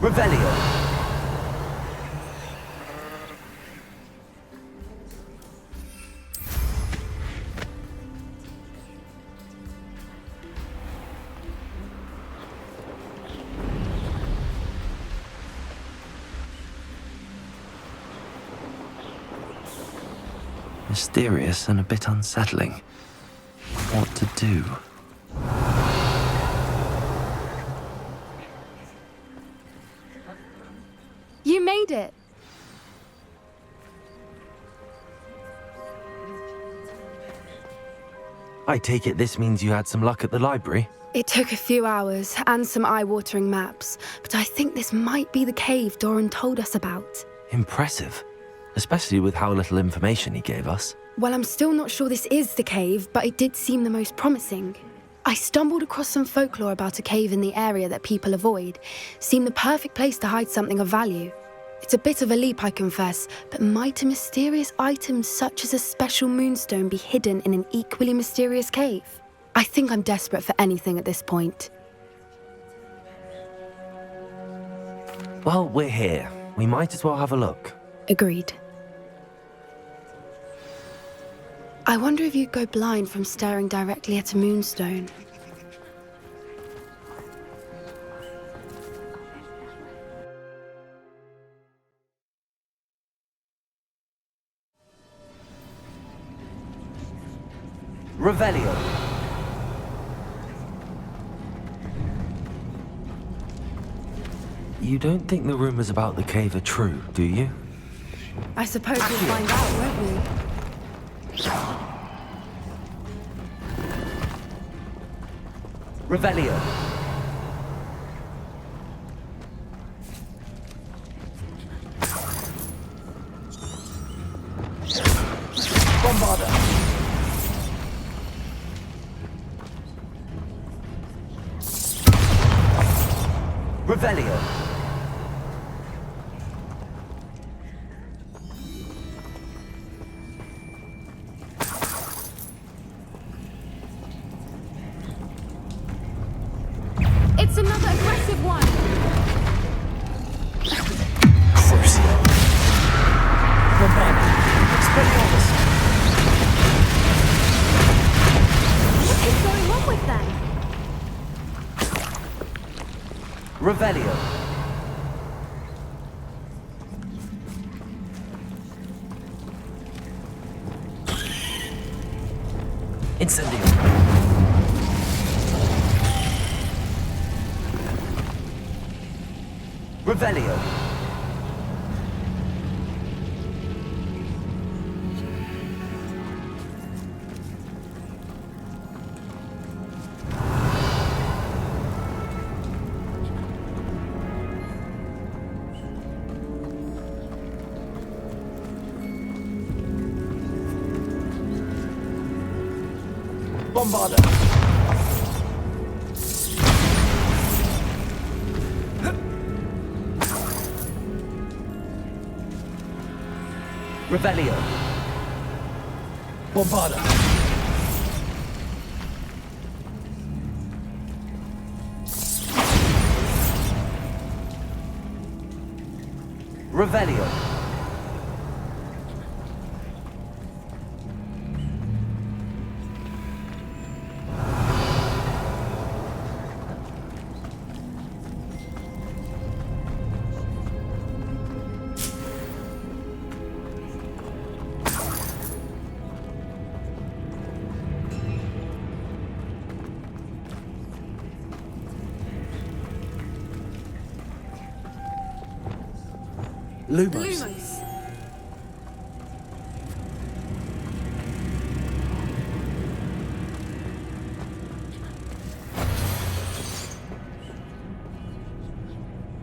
Revelio. Mysterious and a bit unsettling. What to do? You made it! I take it this means you had some luck at the library? It took a few hours and some eye-watering maps, but I think this might be the cave Doran told us about. Impressive. Especially with how little information he gave us. Well, I'm still not sure this is the cave, but it did seem the most promising. I stumbled across some folklore about a cave in the area that people avoid. Seemed the perfect place to hide something of value. It's a bit of a leap, I confess, but might a mysterious item such as a special moonstone be hidden in an equally mysterious cave? I think I'm desperate for anything at this point. Well, we're here. We might as well have a look. Agreed. I wonder if you'd go blind from staring directly at a moonstone. Revelio. You don't think the rumors about the cave are true, do you? I suppose we'll find out, won't we? Revelio. Bombarda. Revelio. It's another aggressive one! Crucio. Bombarda. Expelliarmus. What is going on with them? Revelio. Incendio. Revelio. Bombarda. Revelio. Bombarda. Revelio. Lumos.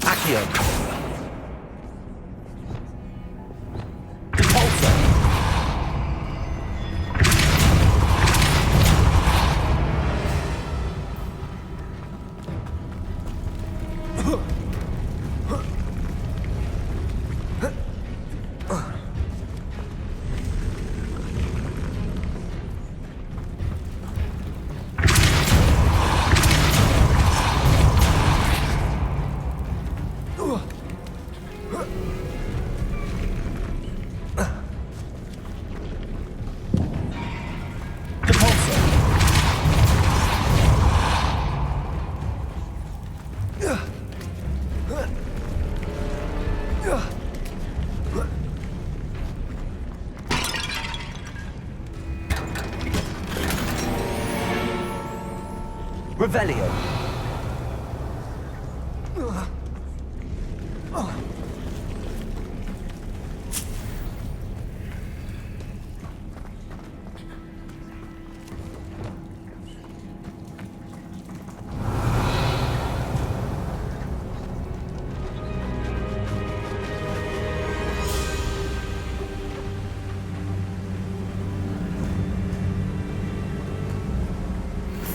Accio. Repulsor. Revelio.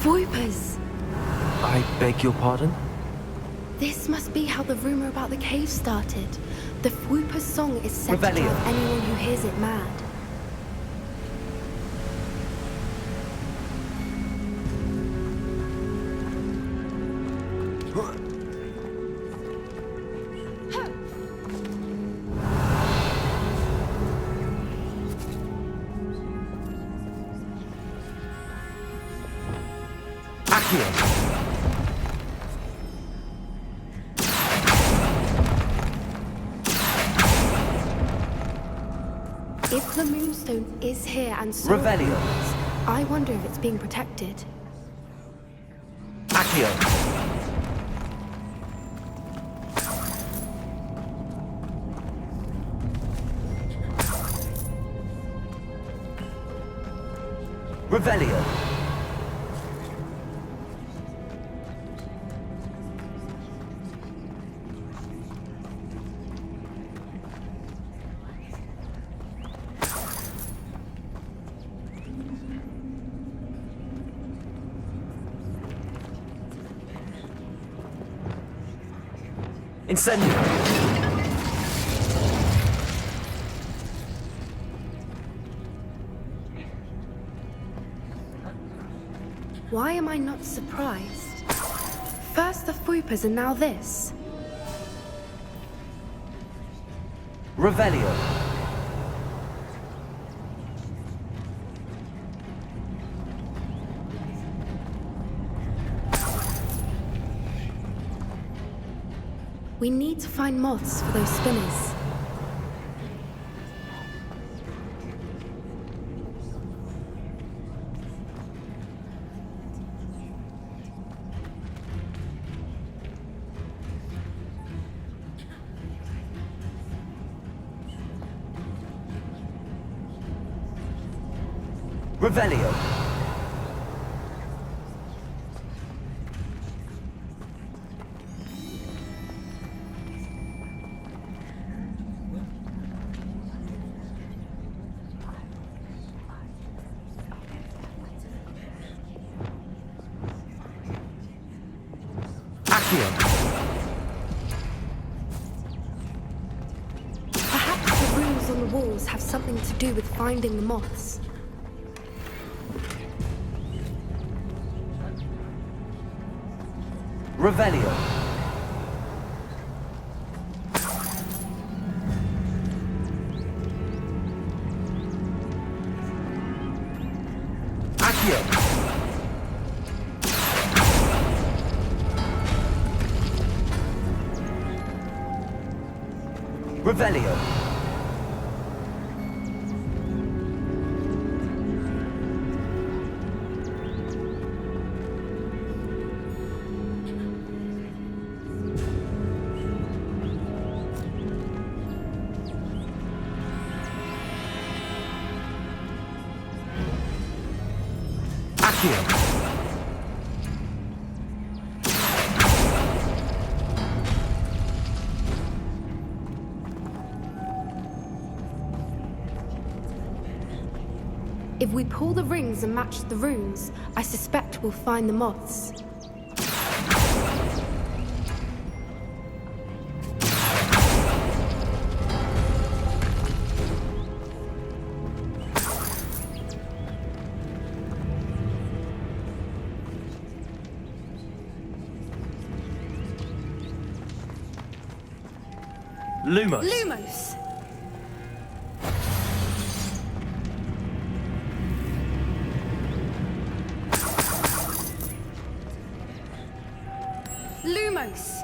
Voipers! I beg your pardon? This must be how the rumor about the cave started. The Fwooper's song is set to Revelio. drive anyone who hears it mad. Accio. If the Moonstone is here and so Revelio. I wonder if it's being protected. Accio. Revelio. Incendio. Why am I not surprised? First the Fwoopers and now this. Revelio. We need to find moths for those spinners. Revelio. Accio. Perhaps the runes on the walls have something to do with finding the moths. Revelio. Accio. Revelio. Accio. If we pull the rings and match the runes, I suspect we'll find the moths. Lumos. Lumos! Lumos!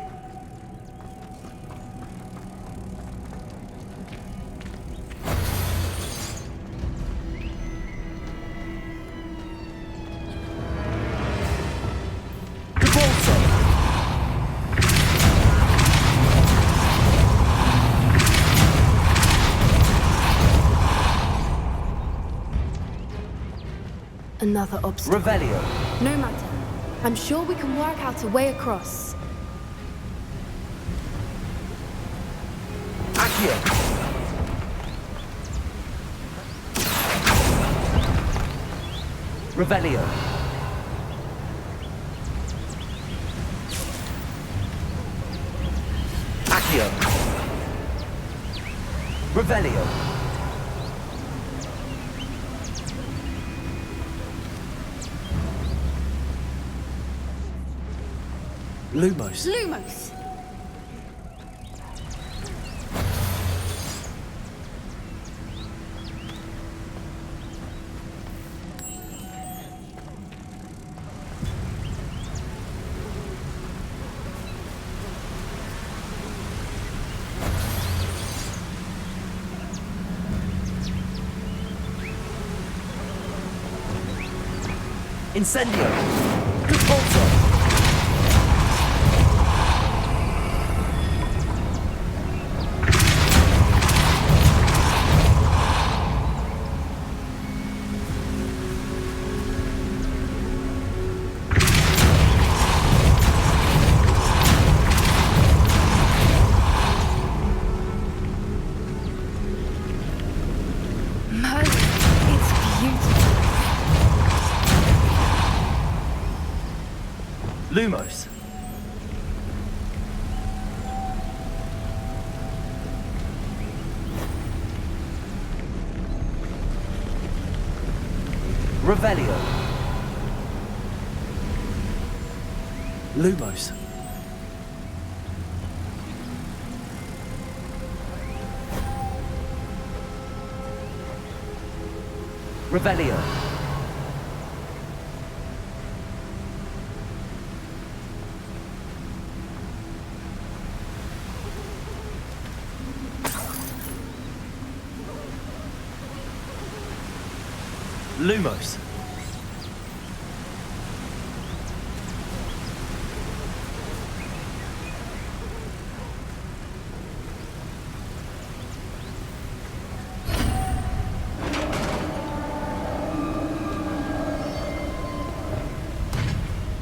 Another obstacle. Revelio. No matter. I'm sure we can work out a way across. Accio. Revelio. Accio. Revelio. Lumos. Lumos! Incendio. Repulsor. Merlin, it's beautiful. Lumos. Revelio. Lumos. Revelio. Lumos.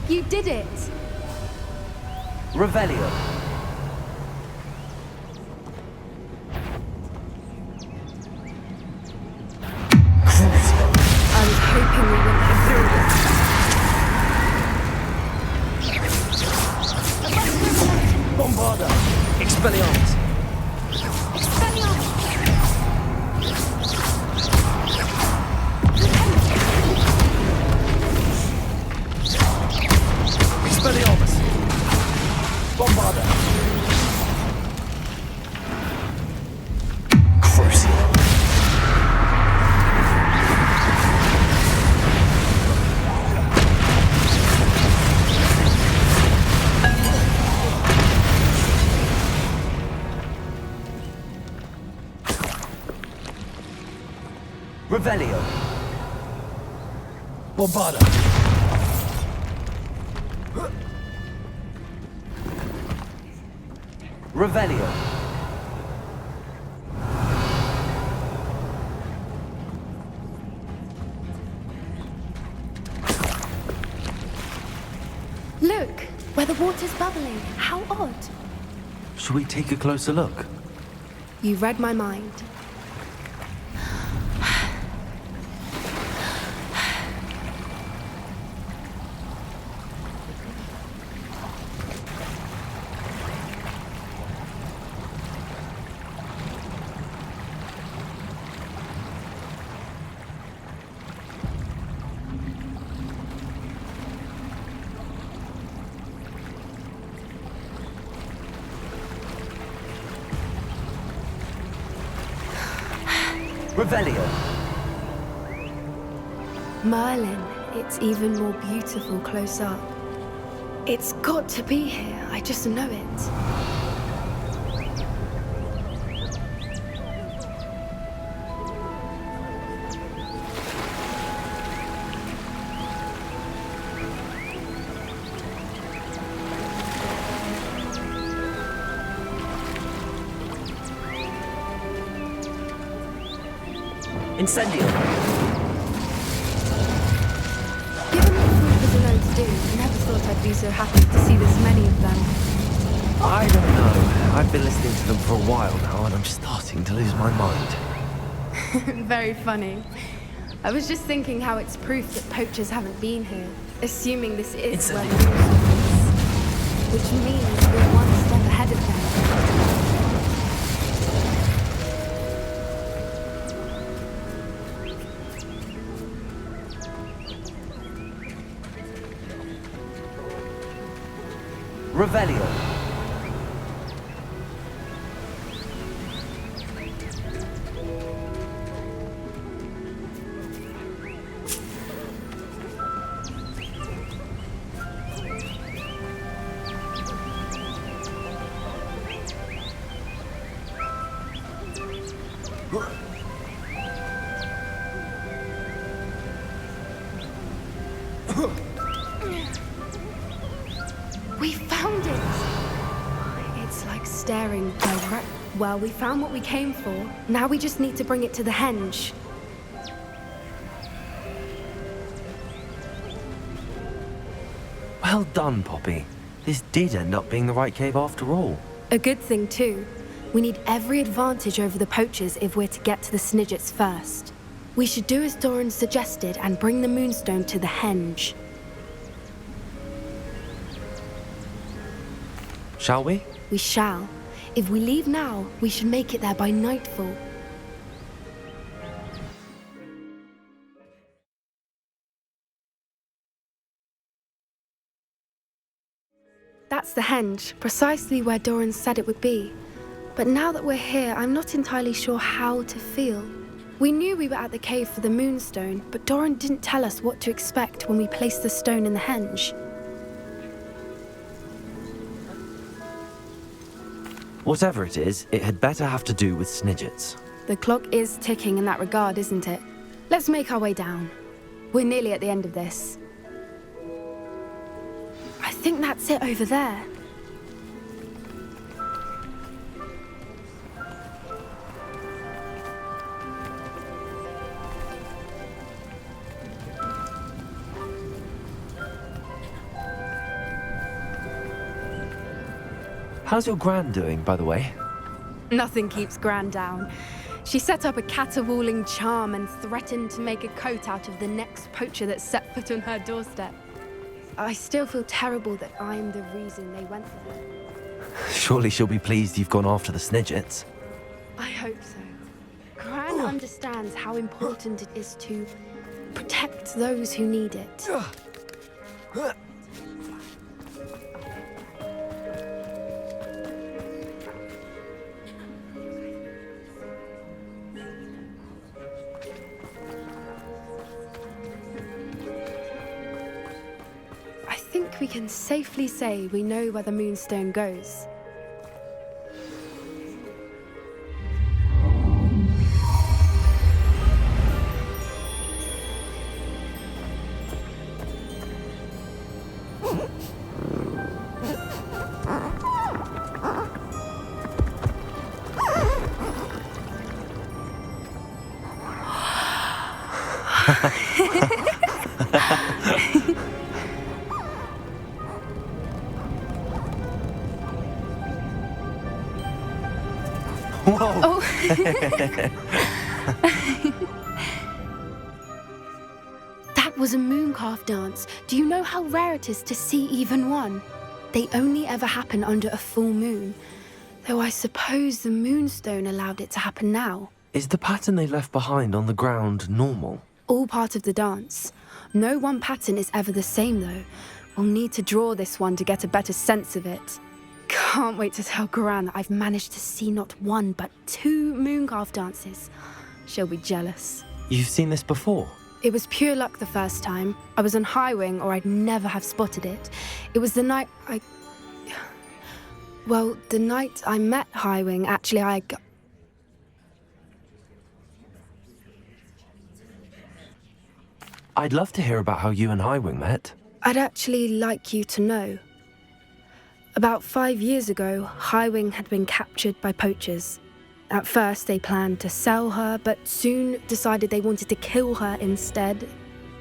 You did it! Revelio. I was hoping we wouldn't get through this. Bombarda. Expelliarmus. Expelliarmus! Expelliarmus. Bombarda. Crucio. Revelio. Bombarda. Revelio. Look, where the water's bubbling. How odd. Should we take a closer look? You read my mind. Revelio. Merlin, it's even more beautiful close up. It's got to be here, I just know it. Incendio. thought I'd be so happy to see this many of them. I don't know. I've been listening to them for a while now, and I'm starting to lose my mind. Very funny. I was just thinking how it's proof that poachers haven't been here, assuming this is where the moonstone is, which means we're one step ahead of them. Revelio. We found it! It's like staring direct. Well, we found what we came for. Now we just need to bring it to the henge. Well done, Poppy. This did end up being the right cave after all. A good thing, too. We need every advantage over the poachers if we're to get to the Snidgets first. We should do as Doran suggested and bring the moonstone to the henge. Shall we? We shall. If we leave now, we should make it there by nightfall. That's the henge, precisely where Doran said it would be. But now that we're here, I'm not entirely sure how to feel. We knew we were at the cave for the moonstone, but Doran didn't tell us what to expect when we placed the stone in the henge. Whatever it is, it had better have to do with Snidgets. The clock is ticking in that regard, isn't it? Let's make our way down. We're nearly at the end of this. I think that's it over there. How's your Gran doing, by the way? Nothing keeps Gran down. She set up a caterwauling charm and threatened to make a coat out of the next poacher that set foot on her doorstep. I still feel terrible that I'm the reason they went there. Surely she'll be pleased you've gone after the Snidgets. I hope so. Gran understands how important it is to protect those who need it. I think we can safely say we know where the moonstone goes. Whoa! Oh. That was a mooncalf dance. Do you know how rare it is to see even one? They only ever happen under a full moon. Though I suppose the moonstone allowed it to happen now. Is the pattern they left behind on the ground normal? All part of the dance. No one pattern is ever the same, though. We'll need to draw this one to get a better sense of it. Can't wait to tell Gran that I've managed to see not one, but 2 mooncalf dances. She'll be jealous. You've seen this before? It was pure luck the first time. I was on Highwing, or I'd never have spotted it. It was the night the night I met Highwing, actually, I'd love to hear about how you and Highwing met. I'd actually like you to know. About 5 years ago, Highwing had been captured by poachers. At first, they planned to sell her, but soon decided they wanted to kill her instead.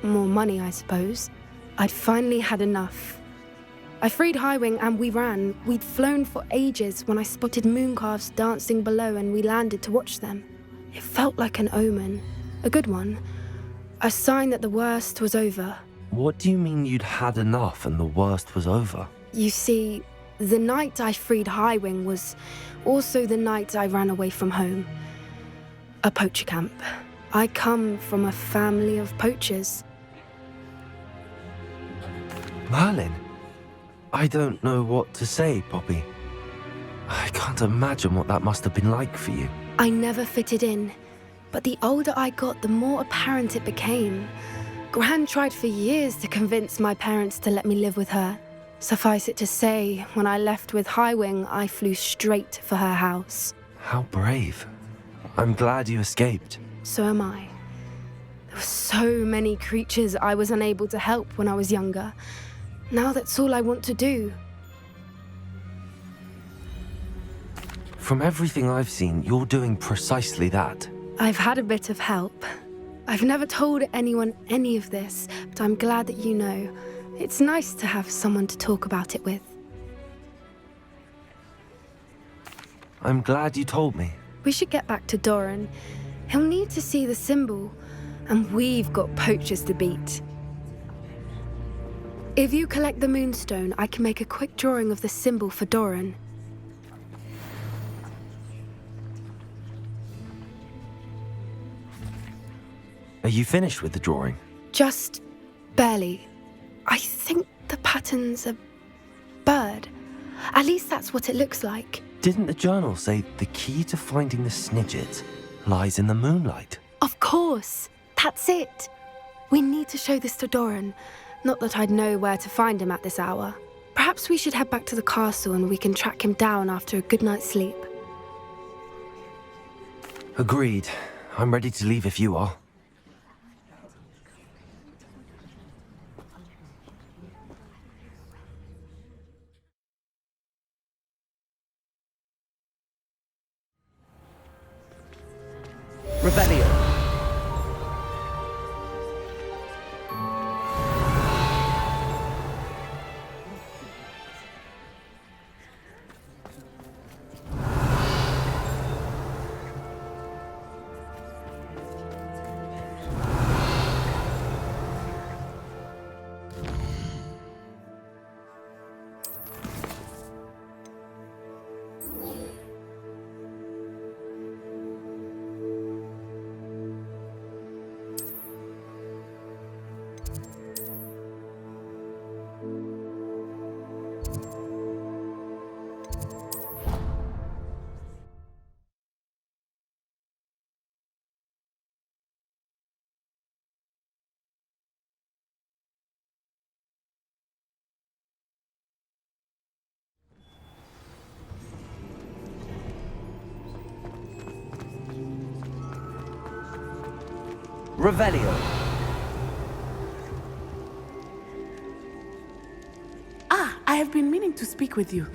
More money, I suppose. I'd finally had enough. I freed Highwing and we ran. We'd flown for ages when I spotted mooncalves dancing below and we landed to watch them. It felt like an omen. A good one. A sign that the worst was over. What do you mean you'd had enough and the worst was over? You see, the night I freed Highwing was also the night I ran away from home. A poacher camp. I come from a family of poachers. Merlin? I don't know what to say, Poppy. I can't imagine what that must have been like for you. I never fitted in, but the older I got, the more apparent it became. Gran tried for years to convince my parents to let me live with her. Suffice it to say, when I left with Highwing, I flew straight for her house. How brave. I'm glad you escaped. So am I. There were so many creatures I was unable to help when I was younger. Now that's all I want to do. From everything I've seen, you're doing precisely that. I've had a bit of help. I've never told anyone any of this, but I'm glad that you know. It's nice to have someone to talk about it with. I'm glad you told me. We should get back to Doran. He'll need to see the symbol, and we've got poachers to beat. If you collect the moonstone, I can make a quick drawing of the symbol for Doran. Are you finished with the drawing? Just barely. I think the pattern's a bird. At least that's what it looks like. Didn't the journal say the key to finding the Snidget lies in the moonlight? Of course. That's it. We need to show this to Doran. Not that I'd know where to find him at this hour. Perhaps we should head back to the castle and we can track him down after a good night's sleep. Agreed. I'm ready to leave if you are. Rebellion. Revelio. Ah, I have been meaning to speak with you.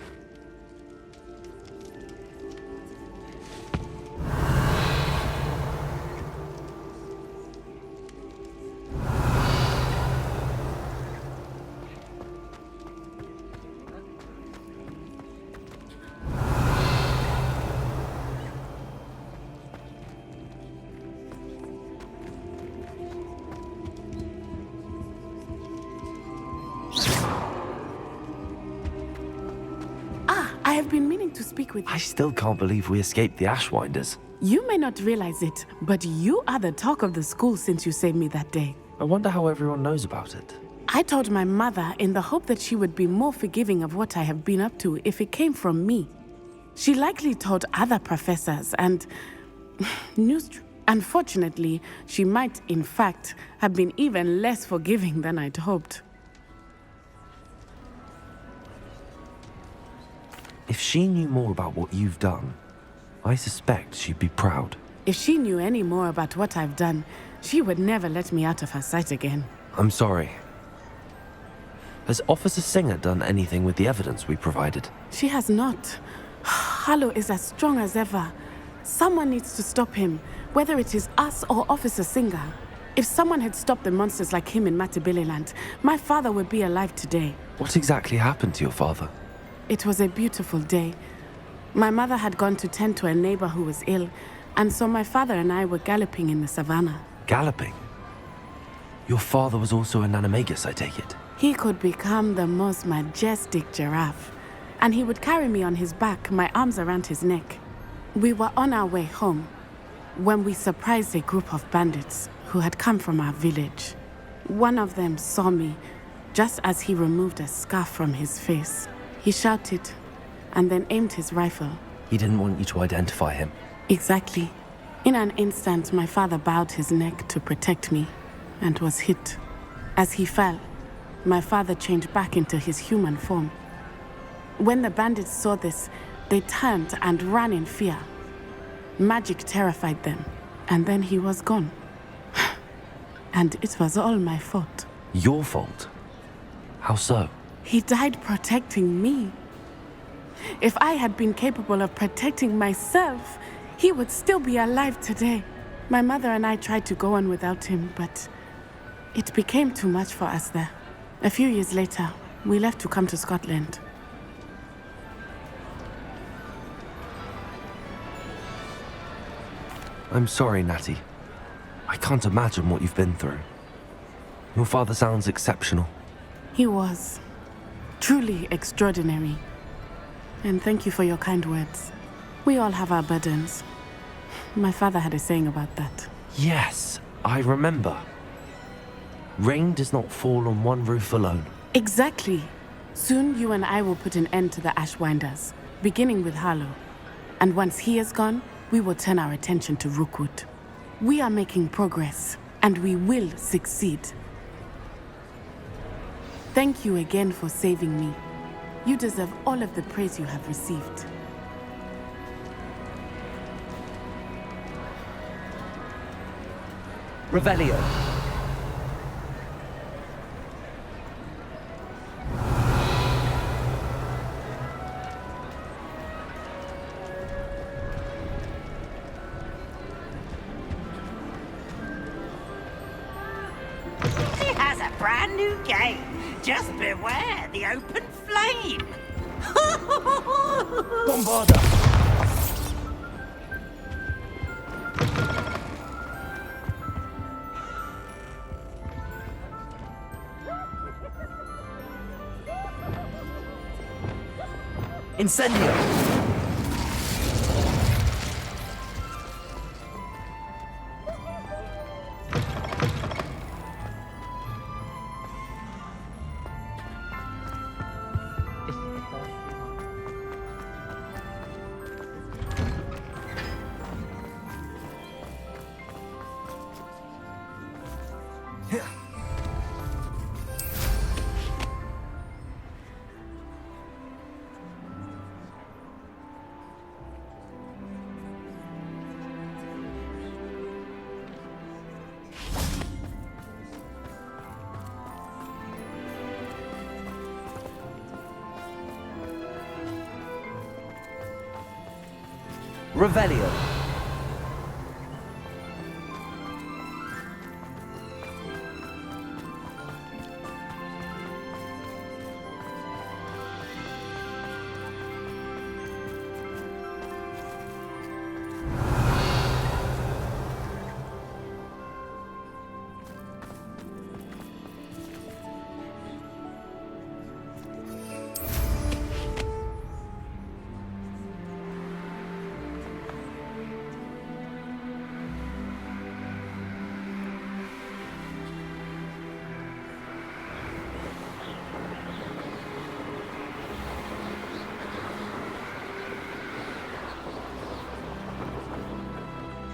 I have been meaning to speak with you. I still can't believe we escaped the Ashwinders. You may not realize it, but you are the talk of the school since you saved me that day. I wonder how everyone knows about it. I told my mother in the hope that she would be more forgiving of what I have been up to if it came from me. She likely told other professors and... Unfortunately, she might, in fact, have been even less forgiving than I'd hoped. If she knew more about what you've done, I suspect she'd be proud. If she knew any more about what I've done, she would never let me out of her sight again. I'm sorry. Has Officer Singer done anything with the evidence we provided? She has not. Harlow is as strong as ever. Someone needs to stop him, whether it is us or Officer Singer. If someone had stopped the monsters like him in Matabeleland, my father would be alive today. What exactly happened to your father? It was a beautiful day. My mother had gone to tend to a neighbor who was ill, and so my father and I were galloping in the savannah. Galloping? Your father was also an animagus, I take it? He could become the most majestic giraffe, and he would carry me on his back, my arms around his neck. We were on our way home when we surprised a group of bandits who had come from our village. One of them saw me just as he removed a scarf from his face. He shouted and then aimed his rifle. He didn't want you to identify him. Exactly. In an instant, my father bowed his neck to protect me and was hit. As he fell, my father changed back into his human form. When the bandits saw this, they turned and ran in fear. Magic terrified them, and then he was gone. And it was all my fault. Your fault? How so? He died protecting me. If I had been capable of protecting myself, he would still be alive today. My mother and I tried to go on without him, but it became too much for us there. A few years later, we left to come to Scotland. I'm sorry, Natty. I can't imagine what you've been through. Your father sounds exceptional. He was truly extraordinary. And thank you for your kind words. We all have our burdens. My father had a saying about that. Yes, I remember. Rain does not fall on one roof alone. Exactly. Soon you and I will put an end to the Ashwinders, beginning with Harlow. And once he is gone, we will turn our attention to Rookwood. We are making progress, and we will succeed. Thank you again for saving me. You deserve all of the praise you have received. Revelio. She has a brand new game. Just beware the open flame. Bombarda. Incendio. Revelio.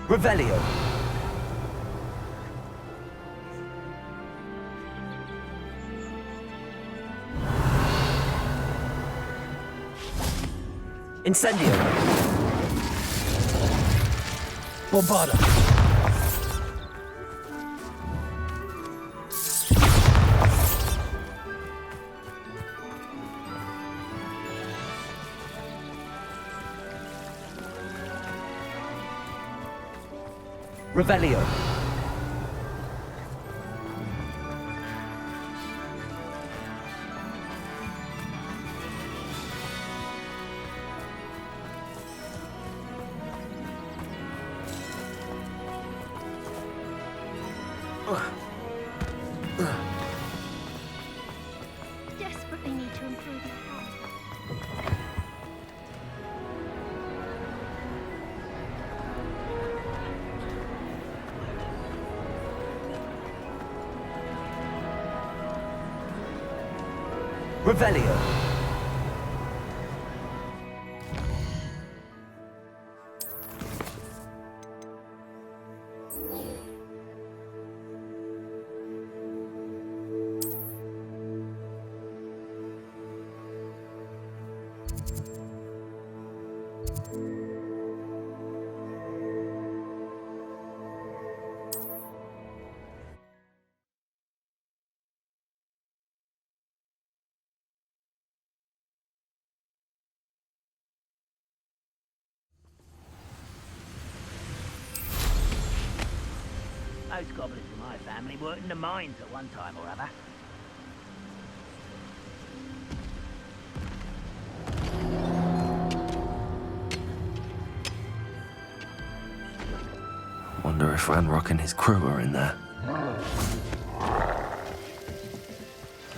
Revelio. Incendio. Bombarda. Revelio. to improve my character. Revelio. Most goblins in my family worked in the mines at one time or other. Wonder if Ranrock and his crew are in there.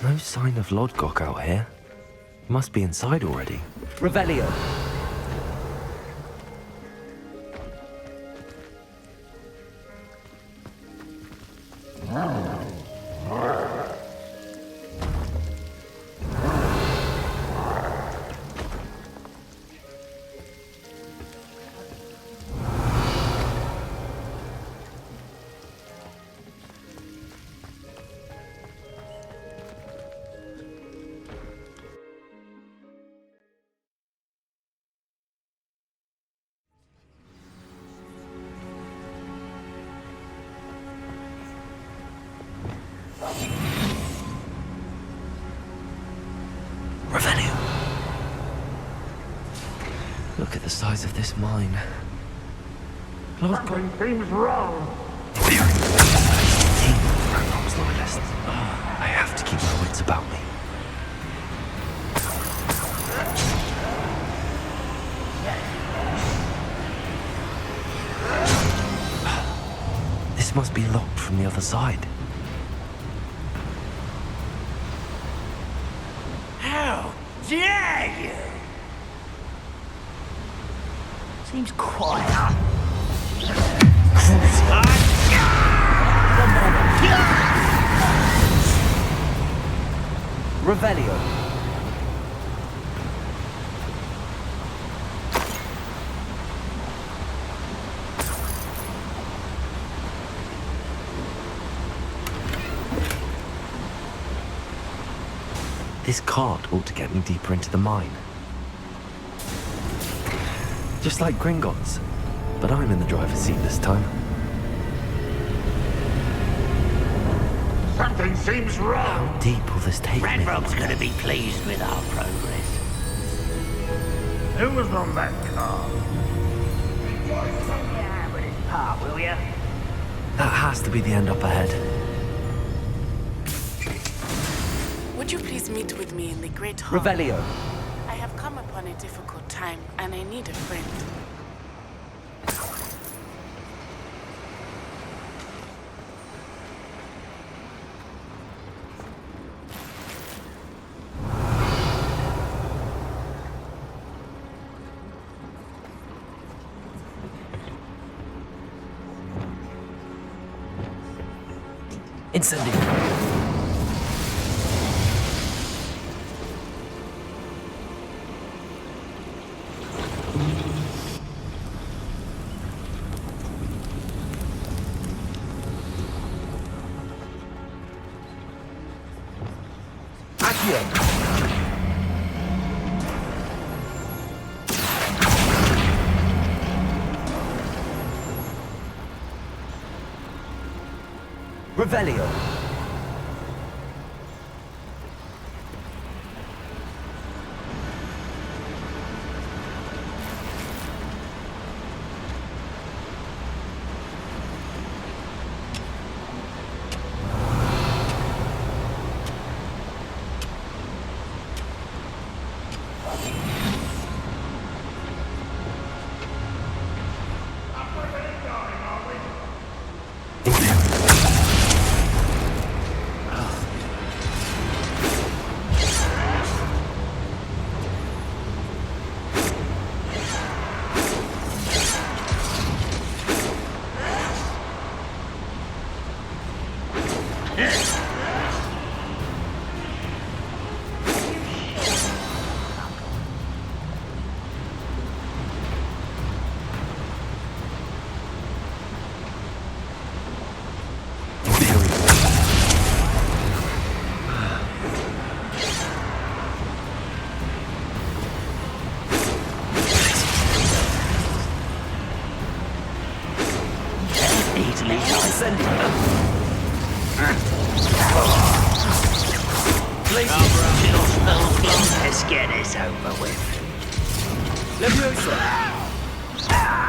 No sign of Lodgok out here. Must be inside already. Revelio. Revelio. Look at the size of this mine. Something seems wrong. Ranrock's loyalists. I have to keep my wits about me. This must be locked from the other side. How dare you! Seems quiet. Revelio. This cart ought to get me deeper into the mine. Just like Gringotts, but I'm in the driver's seat this time. Something seems wrong. How deep will this take me? Ranrock's gonna be pleased with our progress. Who was on that car? Yeah, with his part, will ya? That has to be the end up ahead. Would you please meet with me in the Great Hall? Revelio. I have come upon a difficult time, and I need a friend. Incendio. Revelio. Leviosa!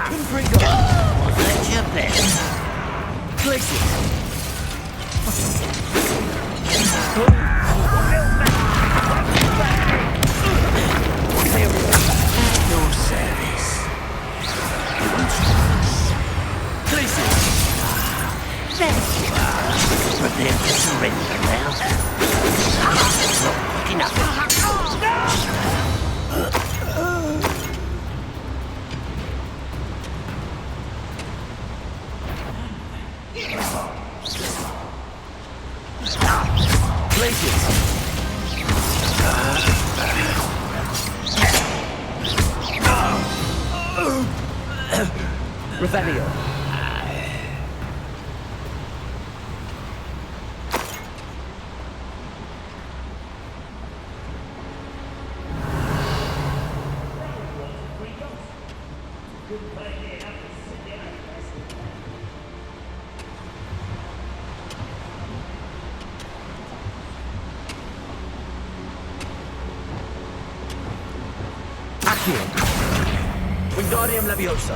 Confringo! Let your best. Glacius! At your service. Glacius! There you are. Prepare to surrender now. Not quick enough. Glacius! Revelio! Accio! Wingardium Leviosa!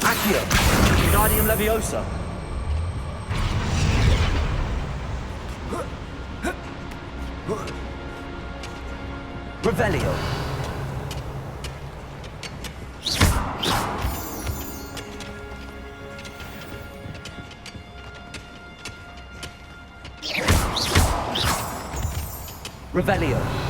Accio! Wingardium Leviosa! Revelio! Revelio!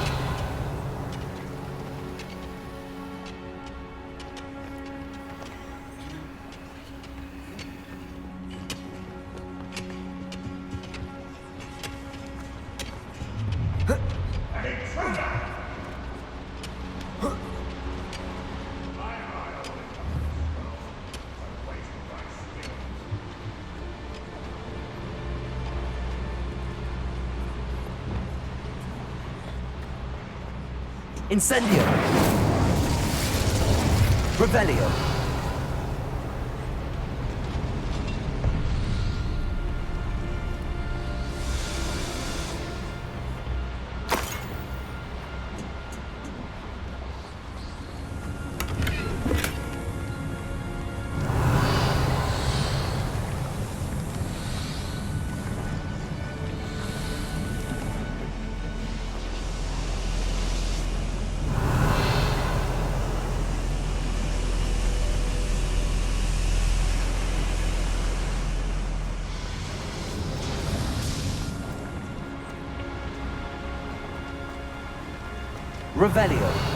Incendio! Revelio! Revelio!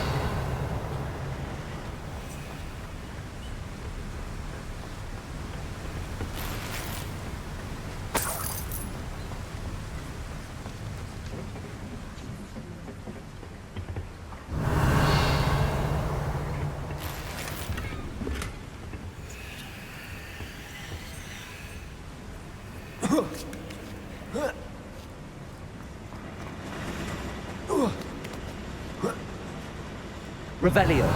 Revelio!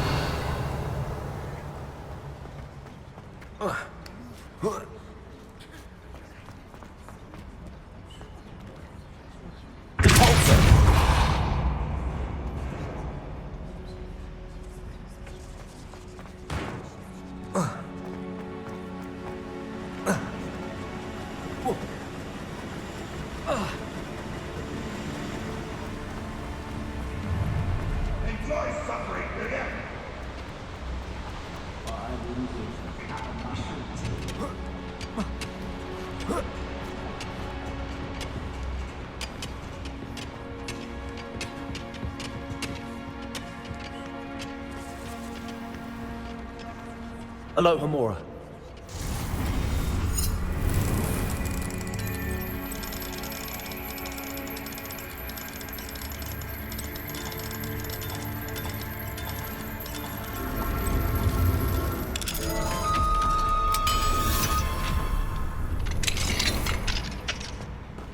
Aloha Mora.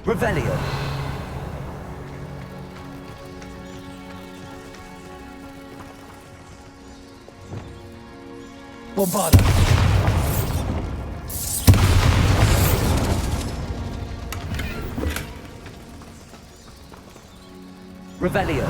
Revelio. Bombarda. Revelio.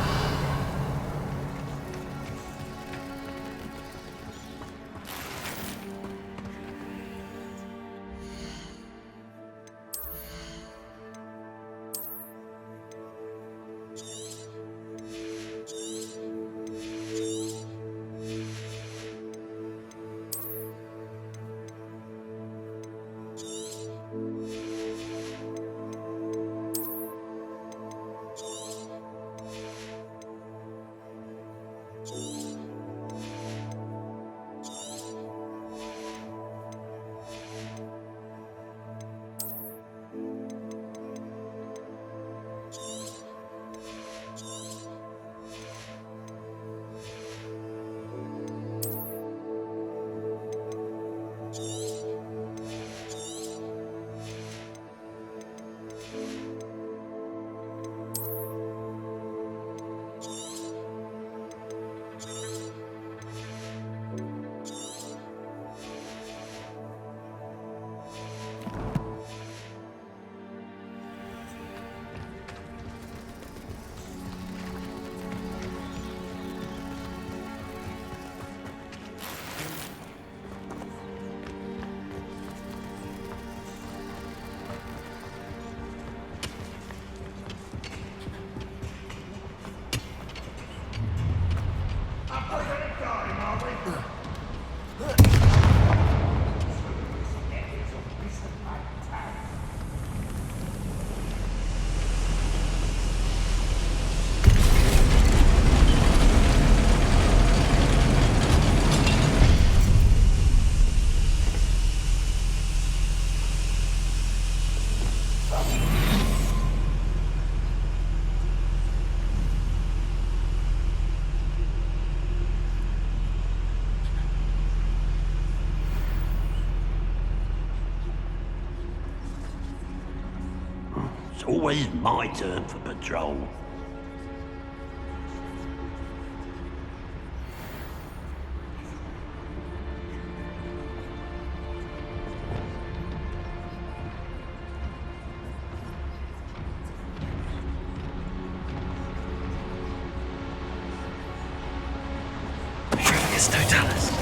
It's always my turn for patrol. It's Totalis.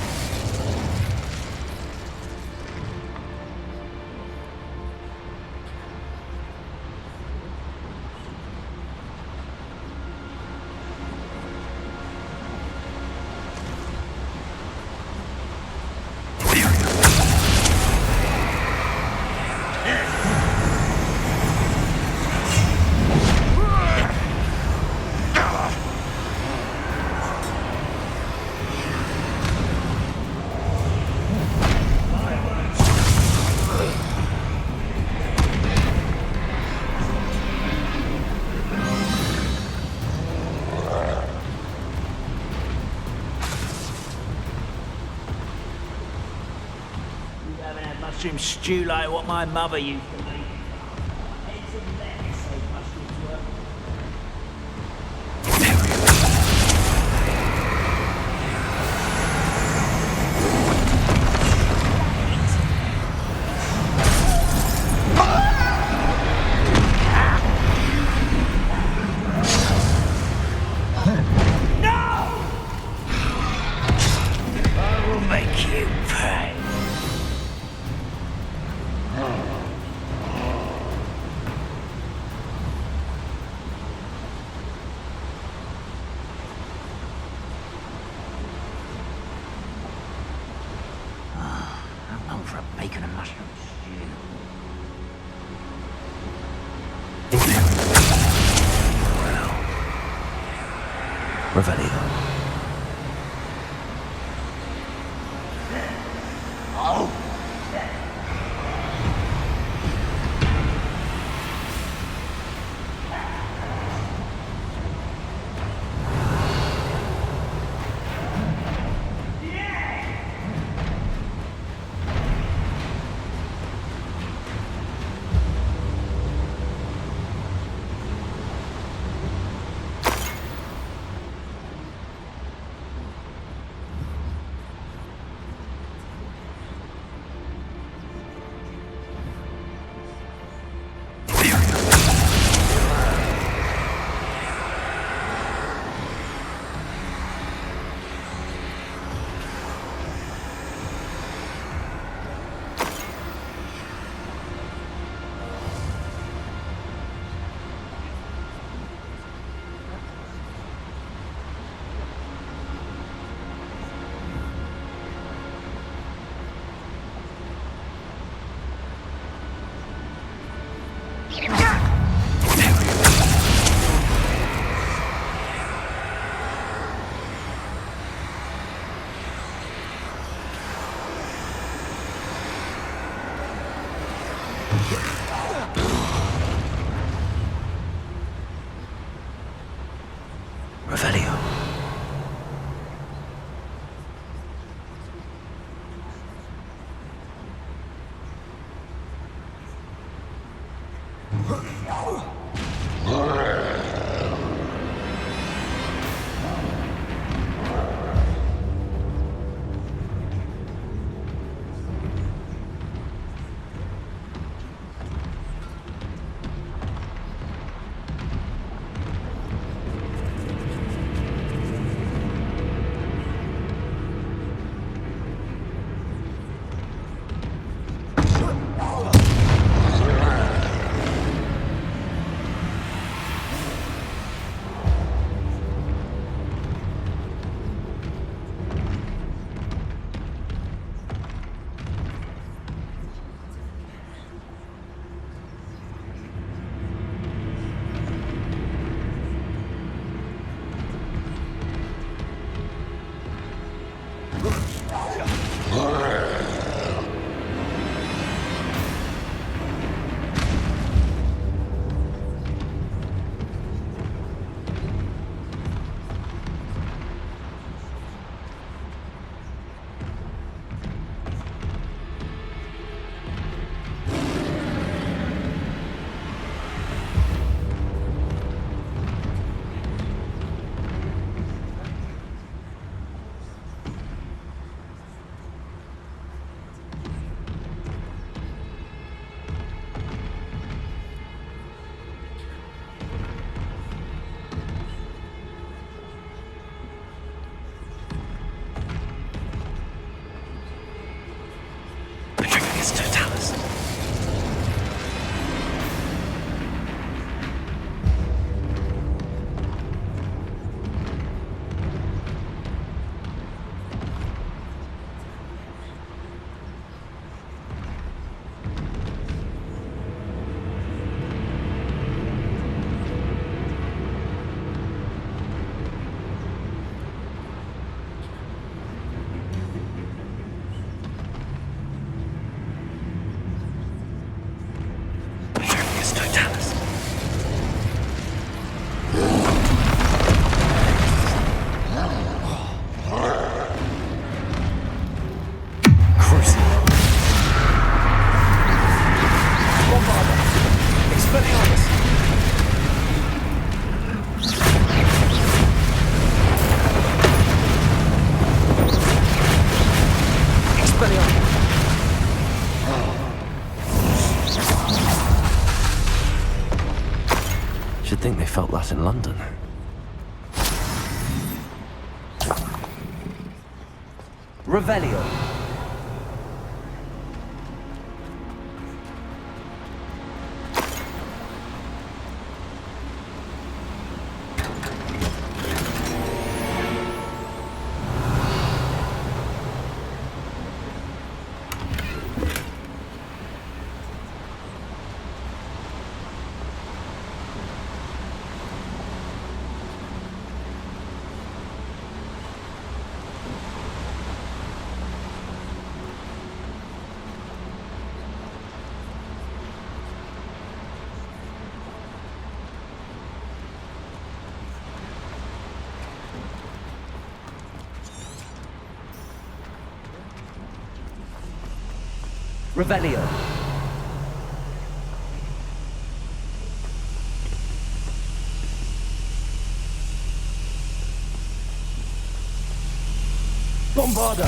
Mushroom stew like what my mother used to make. Eggs and lettuce, so mushrooms work. I will make you pay. I'm known for a bacon and mushroom stew. Revelio. Should think they felt that in London. Revelio. Revelio. Bombarda.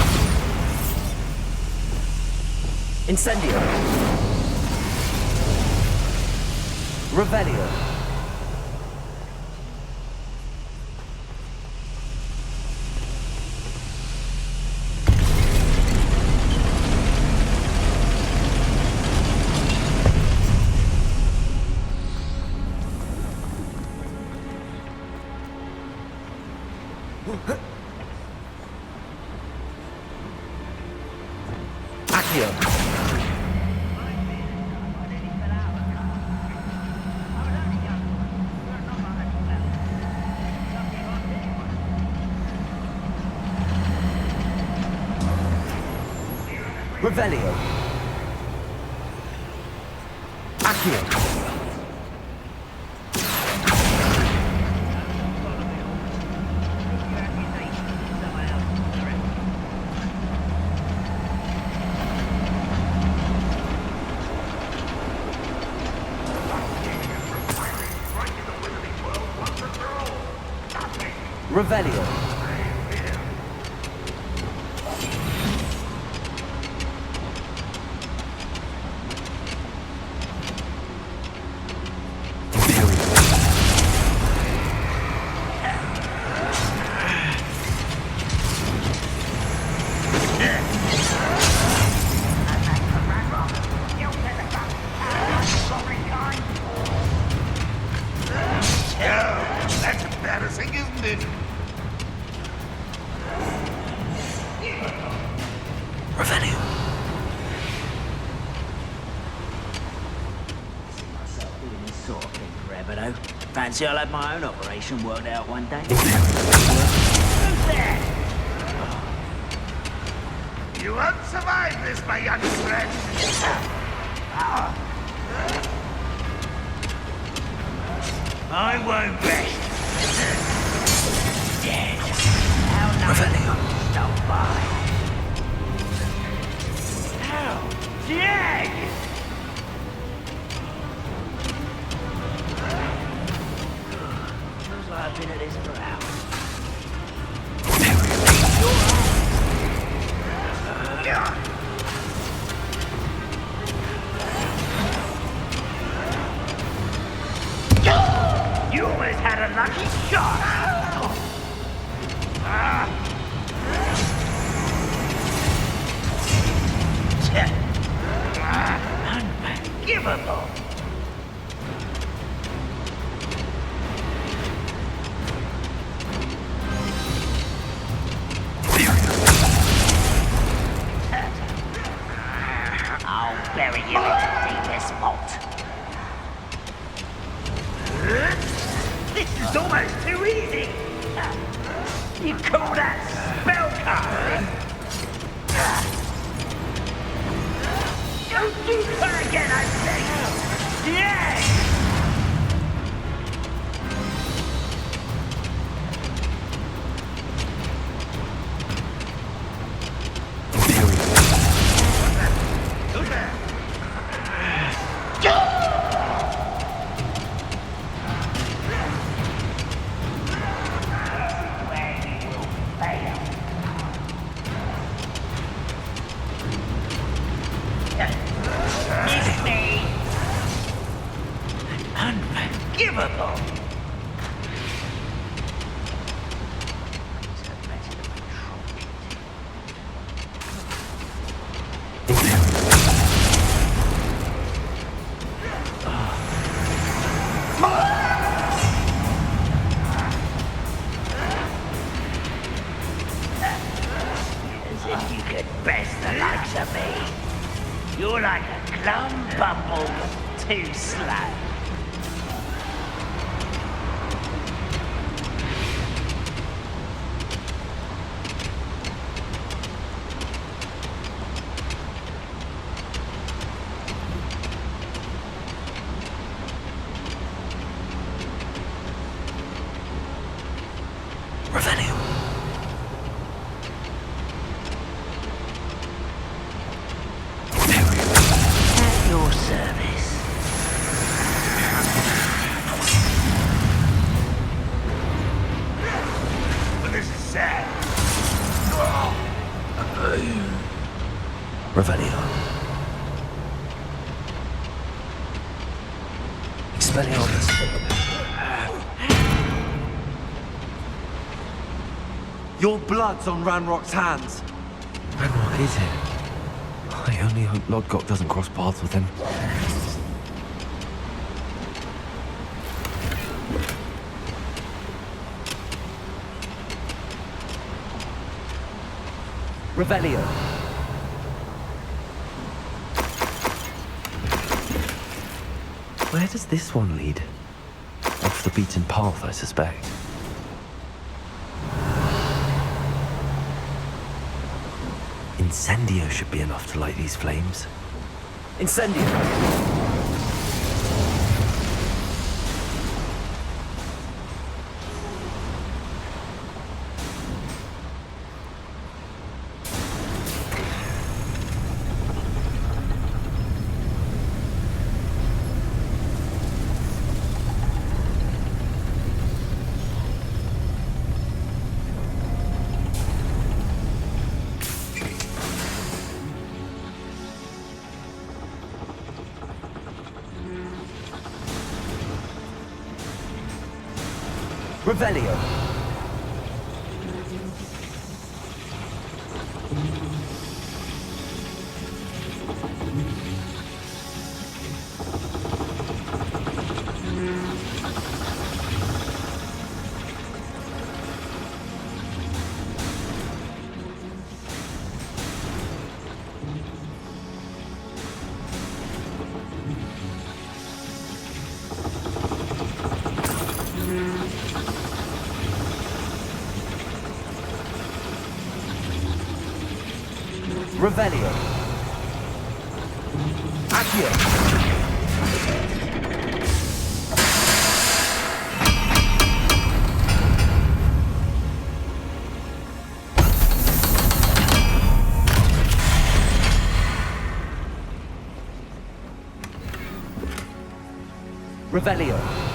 Incendio. Revelio. Accio. Revelio. Accio. Revelio. That's embarrassing, isn't it? Revelio. Myself doing this sort of thing forever, though. Fancy I'll have my own operation worked out one day. Who's there? You won't survive this, my young friend. I won't bet. Dead. How Revelio. stole by? How dead? Feels like I've been at this for hours. You almost had a lucky shot. Unforgivable. I'll bury you in the deepest vault. This is almost too easy. You call that spellcasting? Don't do that again, I say. Yeah. Miss me. Unforgivable. As if you could best the likes of me. You're like a glum bumble, too slow. Revelio. At your service. But this is sad. Revelio. Expelliarmus. Your blood's on Ranrock's hands. Ranrock, is it? I only hope Lodgok doesn't cross paths with him. Revelio. Where does this one lead? Off the beaten path, I suspect. Incendio should be enough to light these flames. Incendio. Revelio. Revelio. Accio. Revelio.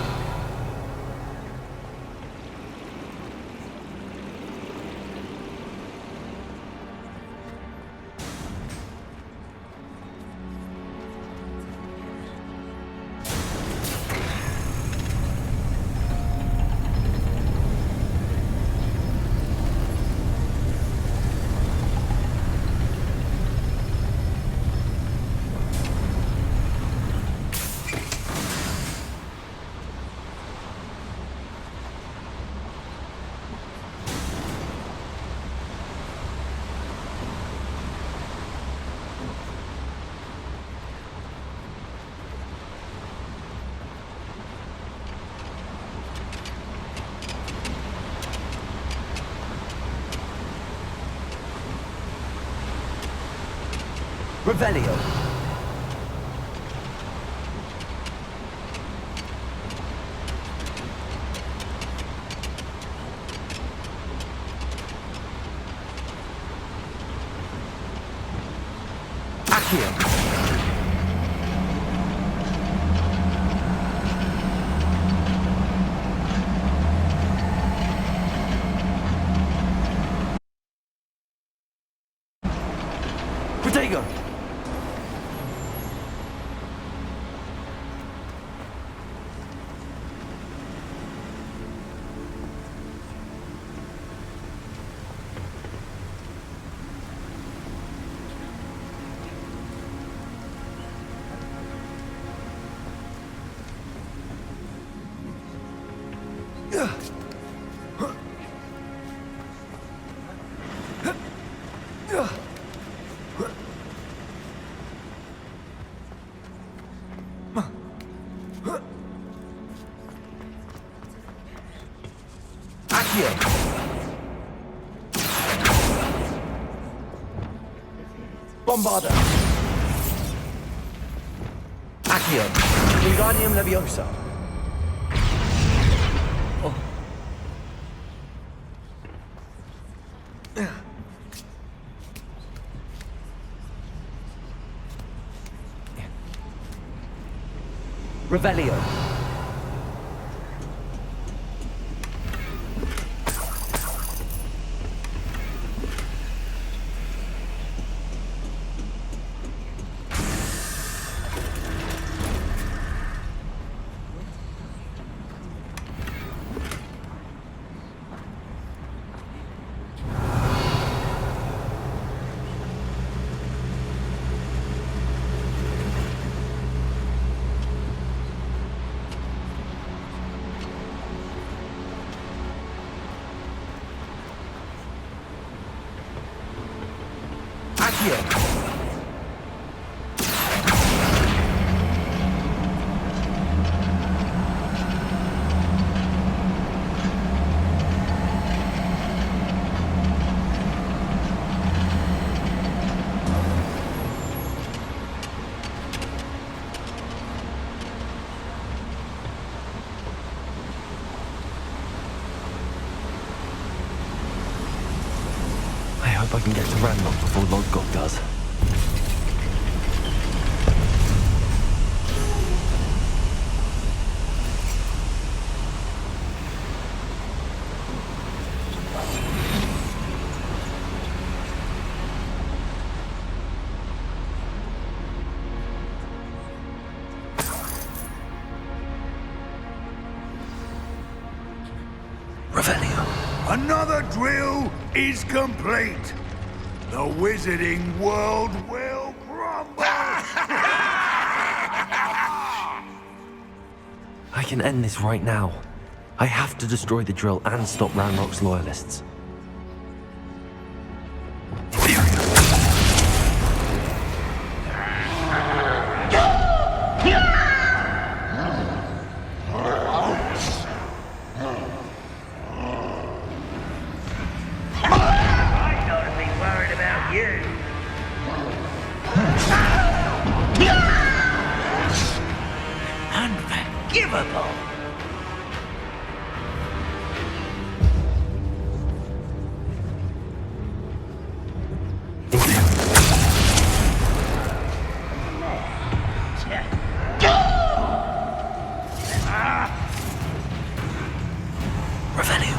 Revelio. Accio. Protego. Accio. Bombarda. Accio. Wingardium Leviosa. Oh. Revelio. Accio. I hope I can get to Ranlock before Lodgok does. Another drill is complete. The wizarding world will crumble. I can end this right now. I have to destroy the drill and stop Ranrock's loyalists. I ought to be worried about you. Unforgivable. Revelio.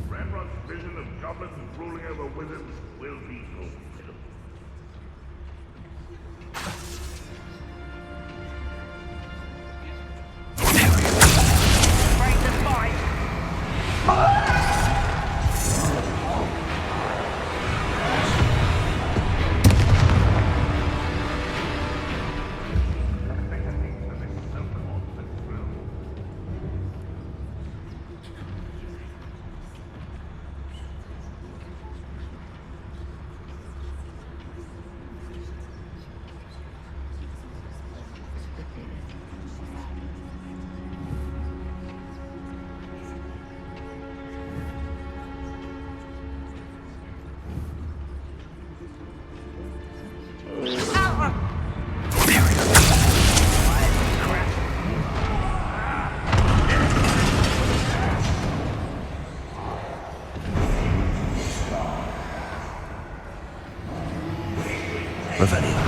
Ranrock's vision of goblins ruling over wizards will be fulfilled. Break the fight. Revelio.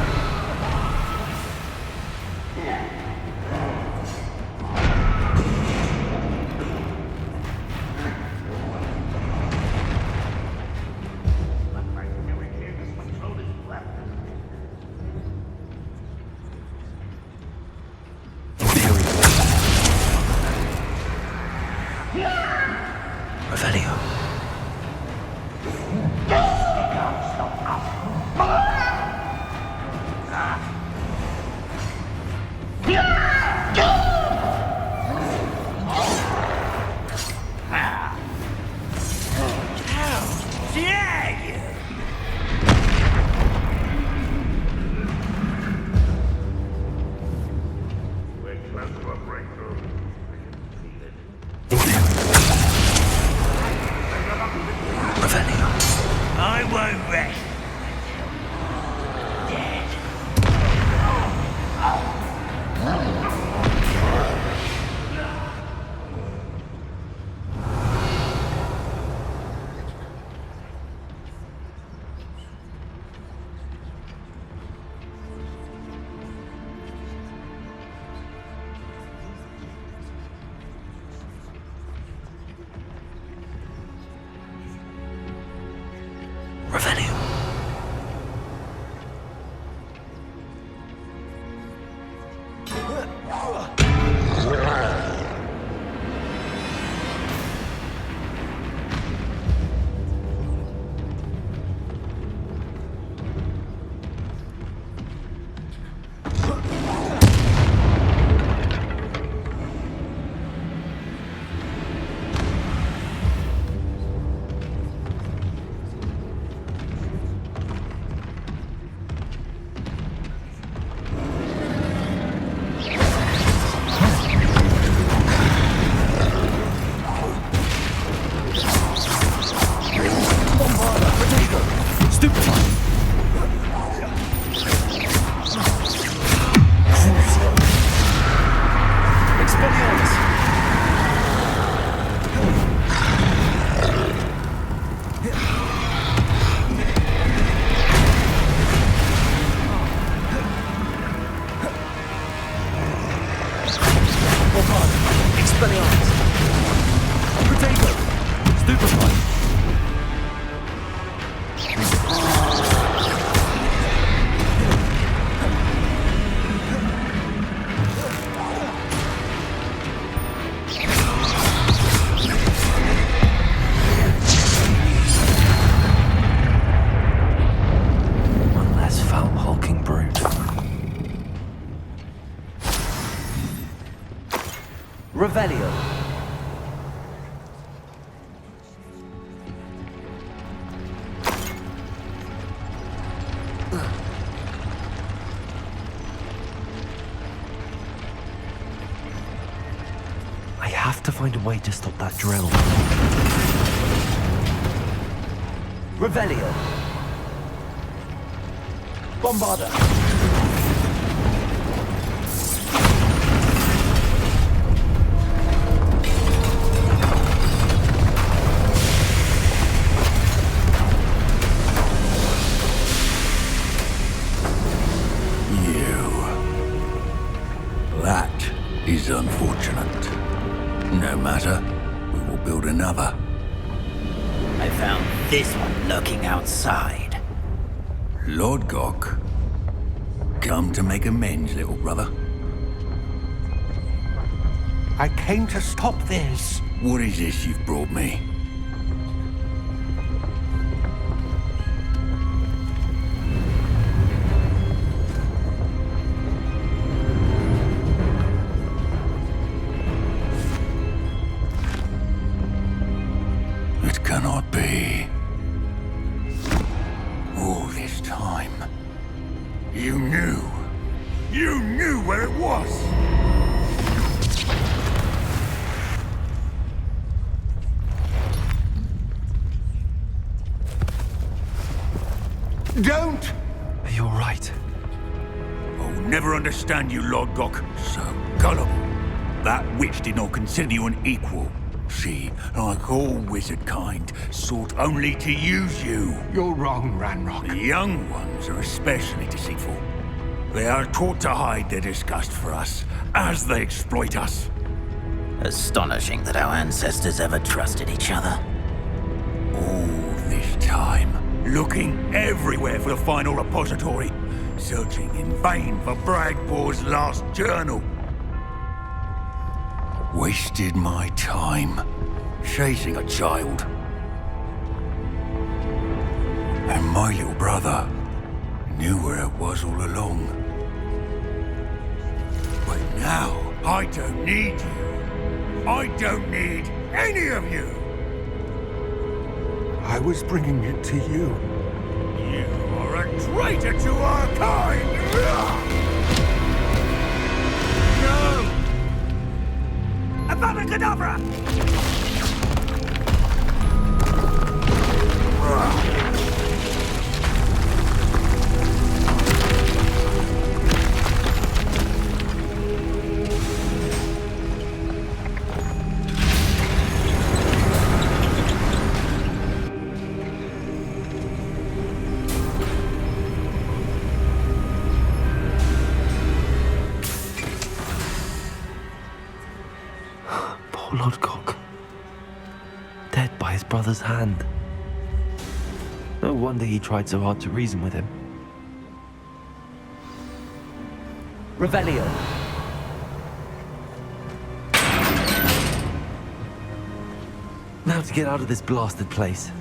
Revelio. Dare you? We're close to a breakthrough. Revelio. I won't rest. Dead. Revelio. Expelliarmus! Potato! Stupefy! One less foul hulking brute. Revelio. I have to find a way to stop that drill. Revelio. Bombarda. That is unfortunate. No matter, we will build another. I found this one lurking outside. Lord Gok, come to make amends, little brother. I came to stop this. What is this you've brought me? It cannot be. All this time, you knew. You knew where it was! Don't! Are you alright? I'll never understand you, Lord Gok. So gullible. That witch did not consider you an equal. She, like all wizard kind, sought only to use you. You're wrong, Ranrock. The young ones are especially deceitful. They are taught to hide their disgust for us, as they exploit us. Astonishing that our ancestors ever trusted each other. All this time, looking everywhere for the final repository, searching in vain for Bragbor's last journal. Wasted my time chasing a child. And my little brother knew where it was all along. But now, I don't need you. I don't need any of you. I was bringing it to you. You are a traitor to our kind! No! Avada Kedavra! Poor Lord Gok. Dead by his brother's hand. No wonder he tried so hard to reason with him. Revelio. Now to get out of this blasted place.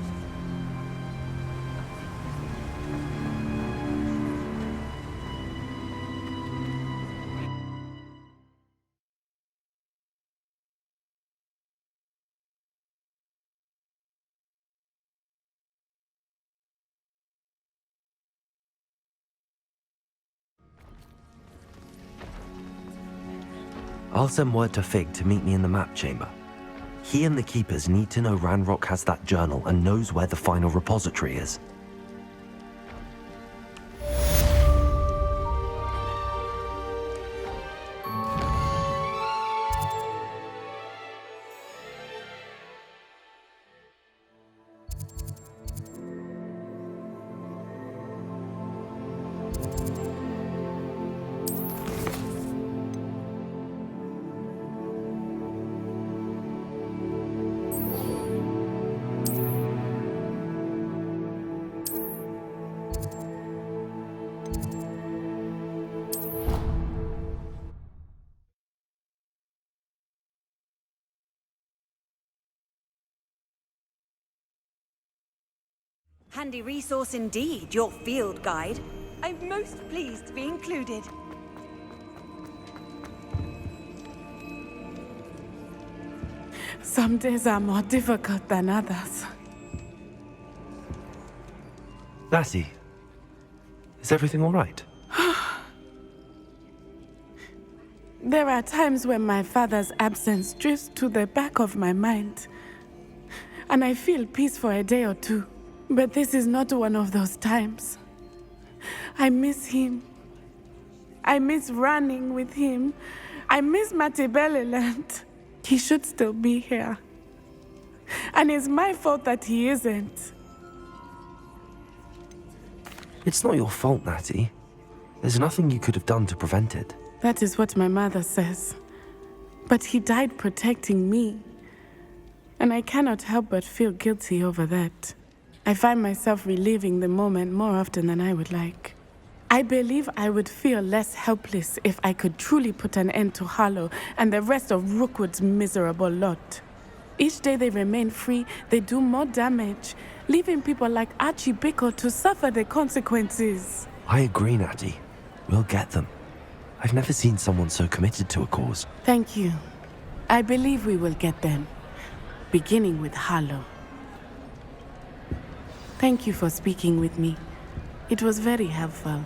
I'll send word to Fig to meet me in the map chamber. He and the Keepers need to know Ranrock has that journal and knows where the final repository is. Handy resource indeed, your field guide. I'm most pleased to be included. Some days are more difficult than others. Lassie, is everything all right? There are times when my father's absence drifts to the back of my mind, and I feel peace for a day or two. But this is not one of those times. I miss him. I miss running with him. I miss Matibeleland. He should still be here. And it's my fault that he isn't. It's not your fault, Natty. There's nothing you could have done to prevent it. That is what my mother says. But he died protecting me. And I cannot help but feel guilty over that. I find myself reliving the moment more often than I would like. I believe I would feel less helpless if I could truly put an end to Harlow and the rest of Rookwood's miserable lot. Each day they remain free, they do more damage, leaving people like Archie Bickle to suffer the consequences. I agree, Natty. We'll get them. I've never seen someone so committed to a cause. Thank you. I believe we will get them, beginning with Harlow. Thank you for speaking with me. It was very helpful.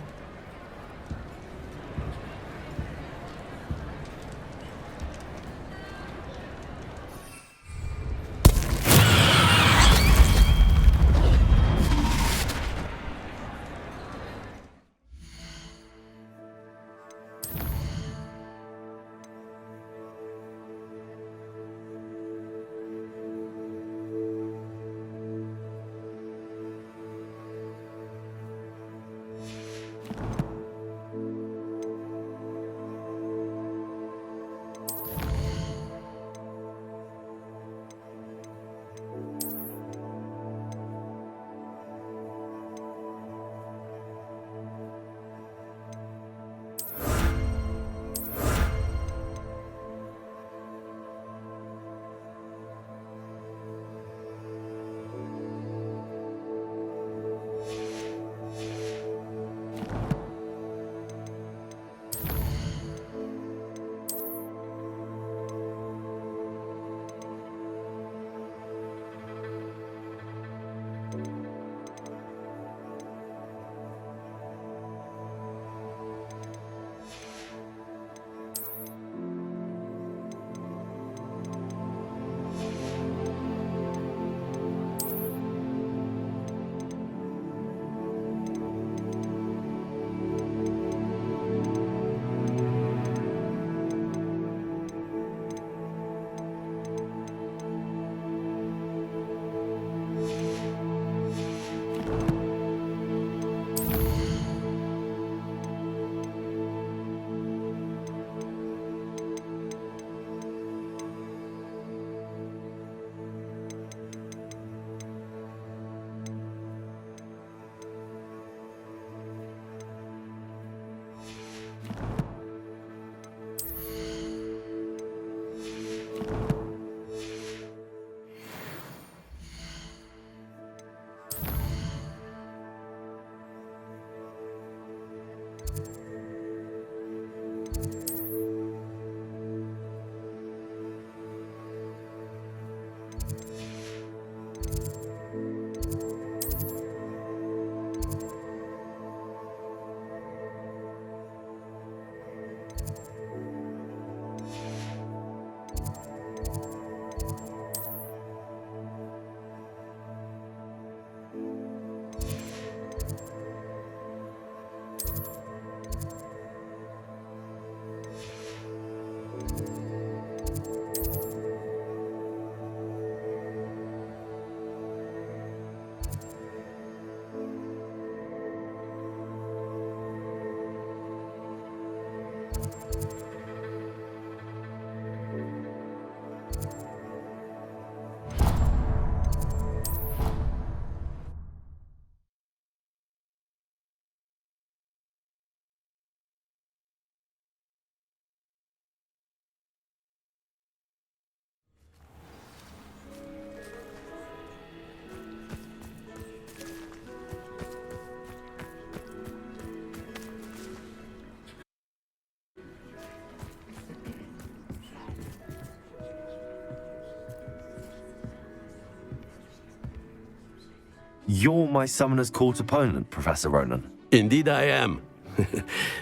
You're my Summoner's Court opponent, Professor Ronan. Indeed I am.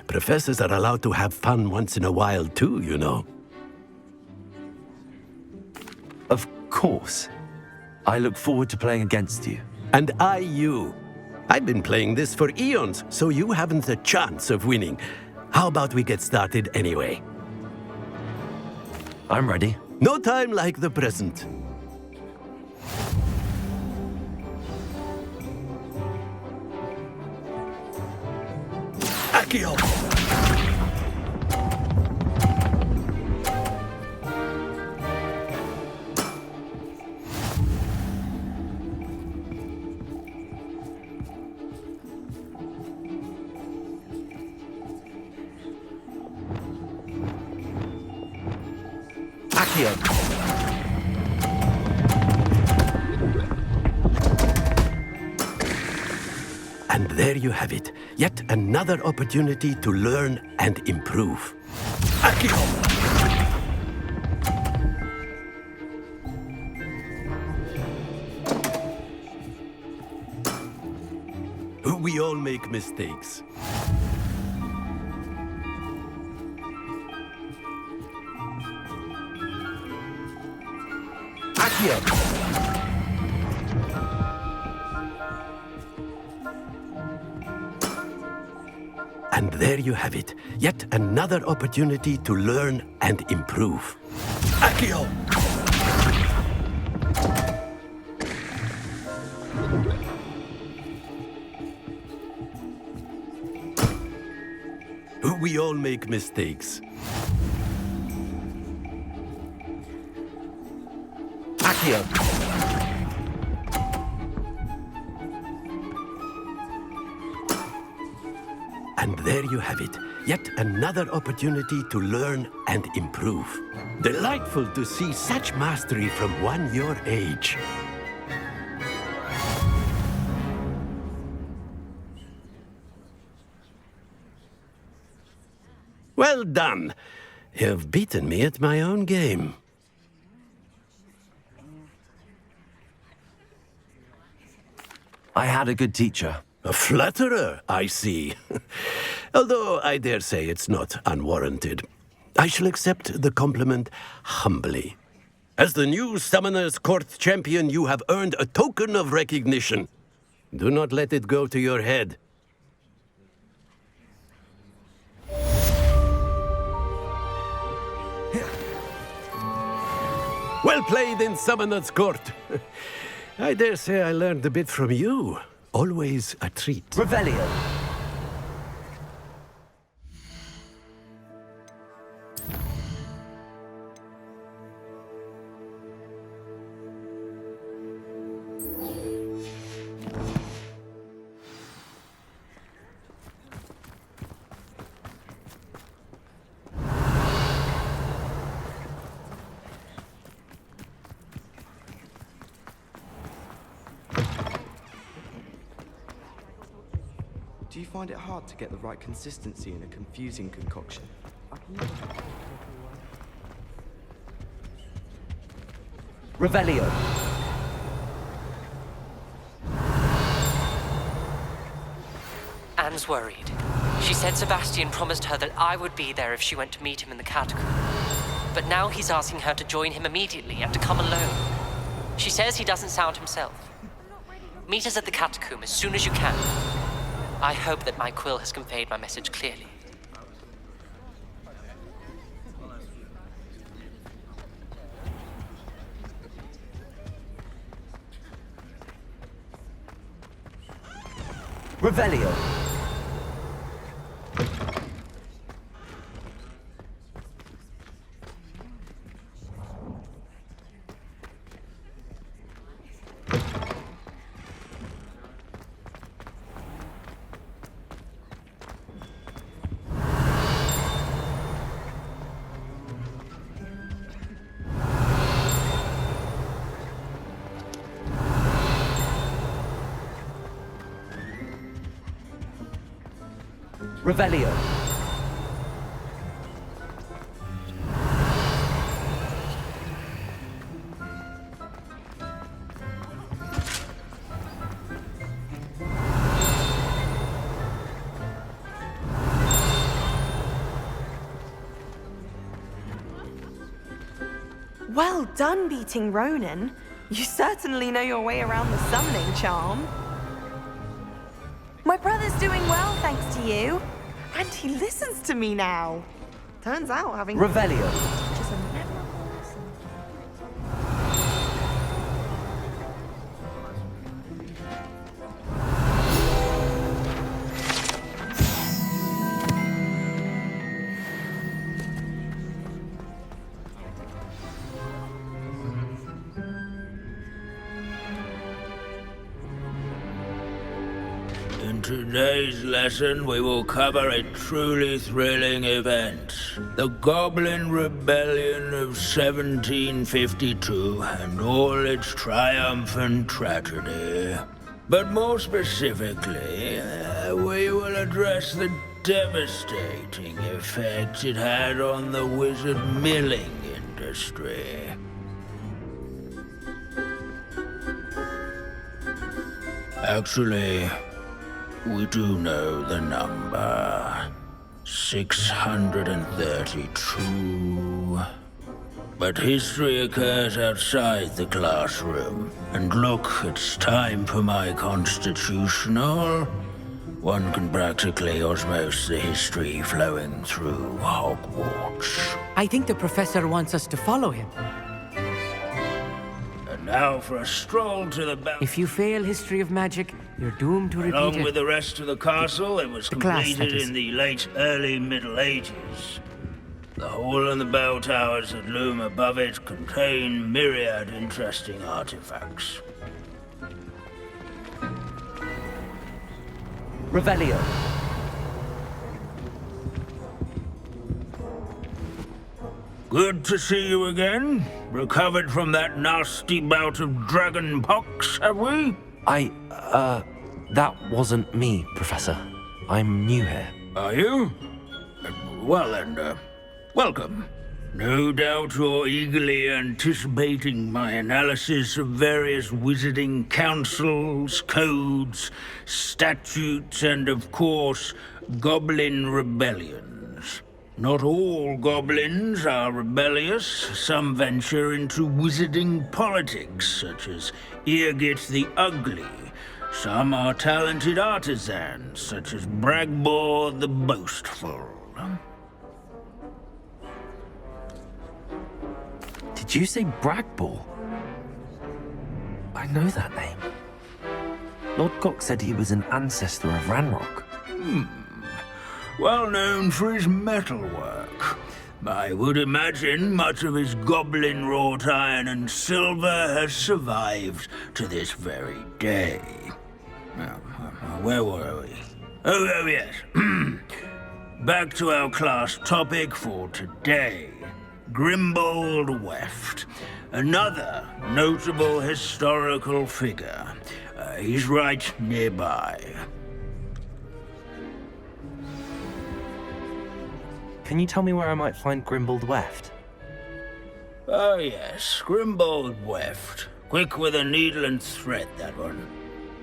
Professors are allowed to have fun once in a while too, you know. Of course. I look forward to playing against you. And I you. I've been playing this for eons, so you haven't a chance of winning. How about we get started anyway? I'm ready. No time like the present. Accio! Accio! And there you have it. Yet another opportunity to learn and improve. Accio! We all make mistakes. Accio! And there you have it. Yet another opportunity to learn and improve. Accio! We all make mistakes. Accio! And there you have it. Yet another opportunity to learn and improve. Delightful to see such mastery from one your age. Well done. You've beaten me at my own game. I had a good teacher. A flatterer, I see. Although I dare say it's not unwarranted. I shall accept the compliment humbly. As the new Summoner's Court champion, you have earned a token of recognition. Do not let it go to your head. Well played in Summoner's Court. I dare say I learned a bit from you. Always a treat. Revelio. Do you find it hard to get the right consistency in a confusing concoction? Revelio. Anne's worried. She said Sebastian promised her that I would be there if she went to meet him in the catacomb. But now he's asking her to join him immediately and to come alone. She says he doesn't sound himself. Meet us at the catacomb as soon as you can. I hope that my quill has conveyed my message clearly. Revelio. Revelio. Well done beating Ronan. You certainly know your way around the summoning charm. My brother's doing well, thanks to you. And he listens to me now. Turns out having... Revelio. ...teaches a memorable lesson. In today's lesson, we will cover a truly thrilling event. The Goblin Rebellion of 1752 and all its triumphant tragedy. But more specifically, we will address the devastating effect it had on the wizard milling industry. Actually, we do know the number. 632. But history occurs outside the classroom. And look, it's time for my constitutional. One can practically osmose the history flowing through Hogwarts. I think the professor wants us to follow him. And now for a stroll to the bell. If you fail history of magic, you're doomed to repeat Along it. with the rest of the castle, it was completed in the late early Middle Ages. The hall and the bell towers that loom above it contain myriad interesting artifacts. Revelio. Good to see you again. Recovered from that nasty bout of dragon pox, have we? That wasn't me, Professor. I'm new here. Are you? Well then, welcome. No doubt you're eagerly anticipating my analysis of various wizarding councils, codes, statutes, and of course, goblin rebellions. Not all goblins are rebellious. Some venture into wizarding politics, such as Eargit the Ugly. Some are talented artisans, such as Bragbor the Boastful. Did you say Bragbor? I know that name. Lord Gok said he was an ancestor of Ranrock. Well known for his metalwork. I would imagine much of his goblin wrought iron and silver has survived to this very day. Now, where were we? Oh yes. Back to our class topic for today. Grimbold Weft. Another notable historical figure. He's right nearby. Can you tell me where I might find Grimbold Weft? Oh yes, Grimbold Weft. Quick with a needle and thread, that one.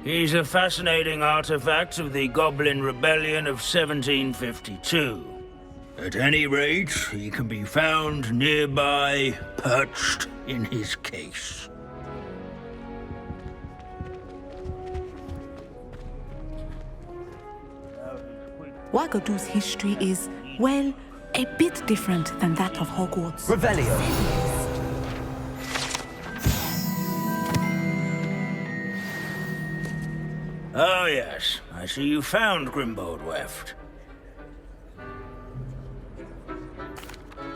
He's a fascinating artifact of the Goblin Rebellion of 1752. At any rate, he can be found nearby, perched in his case. Wagadu's history is, well, a bit different than that of Hogwarts. Revelio. Oh yes, I see you found Grimbold Weft.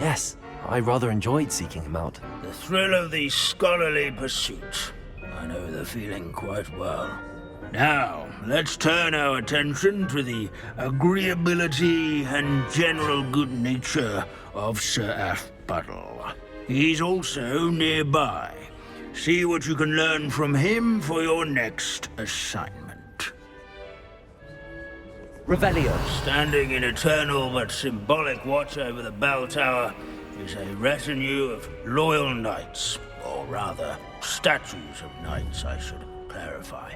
Yes, I rather enjoyed seeking him out. The thrill of the scholarly pursuit. I know the feeling quite well. Now, let's turn our attention to the agreeability and general good nature of Sir Aphbudel. He's also nearby. See what you can learn from him for your next assignment. Revelio. Standing in eternal but symbolic watch over the bell tower is a retinue of loyal knights, or rather, statues of knights, I should clarify.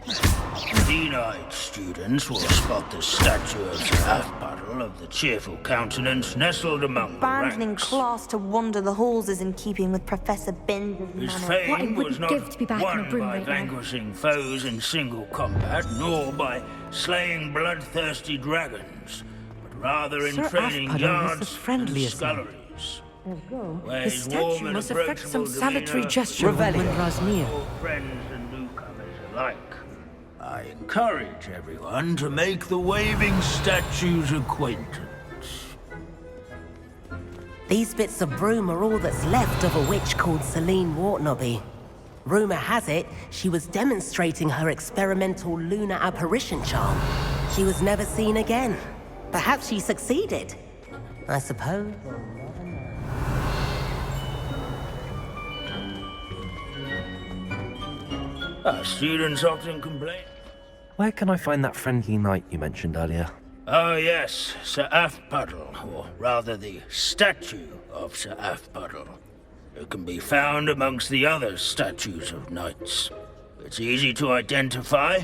Keen-eyed students will spot the statue of Sir Half-Puddle of the cheerful countenance nestled among the Abandoning ranks. class to wander the halls is in keeping with Professor Binns' His manner. fame was not won by vanquishing foes in single combat, nor by slaying bloodthirsty dragons, but rather in Sir training Half-Puddle was the yards and friendliest man. sculleries. Where His his warm statue and must affect some approachable salutary demeanor gesture when one revealed draws near. all friends and newcomers alike. I encourage everyone to make the waving statue's acquaintance. These bits of broom are all that's left of a witch called Celine Wartnobby. Rumor has it, she was demonstrating her experimental lunar apparition charm. She was never seen again. Perhaps she succeeded. I suppose. Our students often complain. Where can I find that friendly knight you mentioned earlier? Oh yes, Sir Half-Puddle, or rather the statue of Sir Half-Puddle. It can be found amongst the other statues of knights. It's easy to identify,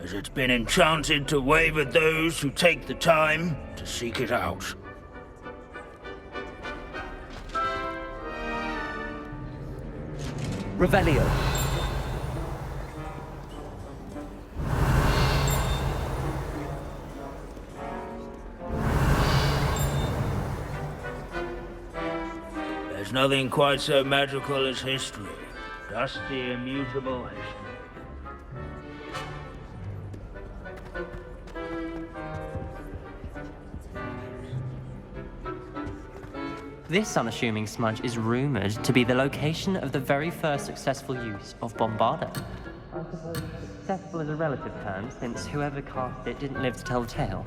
as it's been enchanted to wave at those who take the time to seek it out. Revelio. There's nothing quite so magical as history. Dusty, immutable history. This unassuming smudge is rumored to be the location of the very first successful use of Bombarda. I suppose successful is a relative term, since whoever cast it didn't live to tell the tale.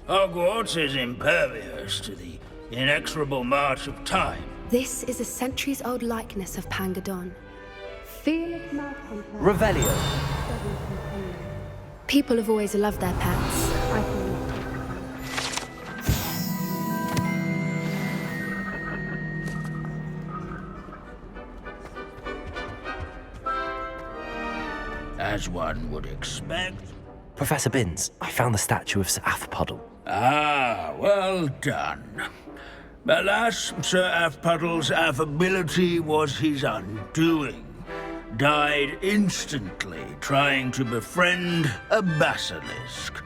Hogwarts is impervious to the inexorable march of time. This is a centuries-old likeness of Pangadon. Revelio. People have always loved their pets. I think. As one would expect. Professor Binns, I found the statue of Sir Half-Puddle. Ah, well done. Alas, Sir Half-Puddle's affability was his undoing. Died instantly trying to befriend a basilisk.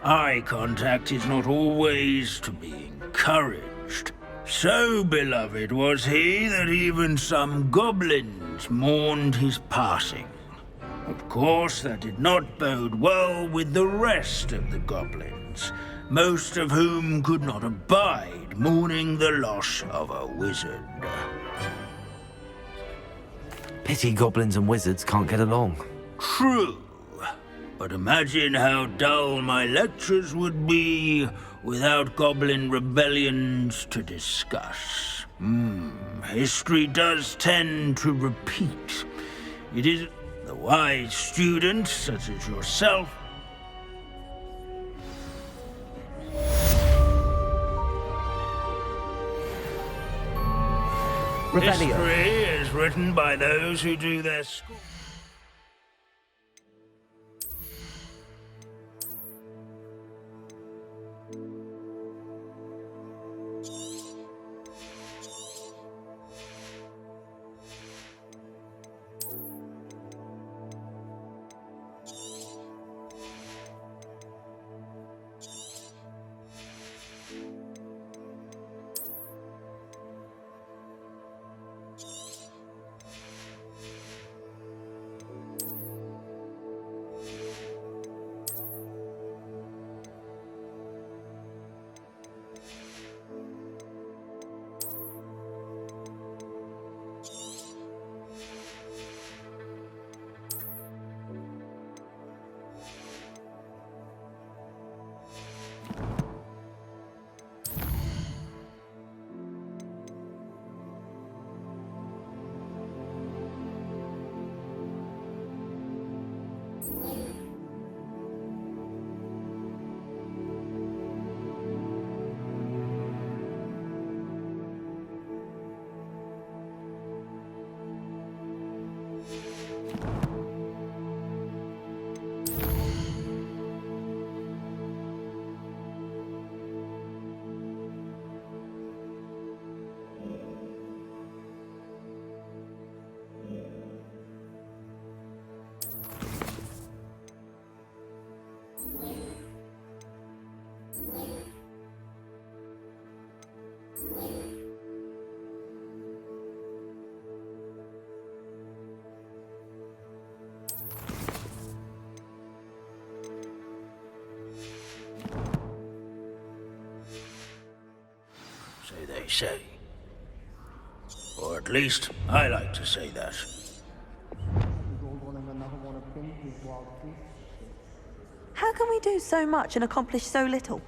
Eye contact is not always to be encouraged. So beloved was he that even some goblins mourned his passing. Of course, that did not bode well with the rest of the goblins, most of whom could not abide mourning the loss of a wizard. Pity goblins and wizards can't get along. True. But imagine how dull my lectures would be without goblin rebellions to discuss. History does tend to repeat. It is the wise students, such as yourself, history is written by those who do their school. so they say. Or at least, I like to say that. How can we do so much and accomplish so little?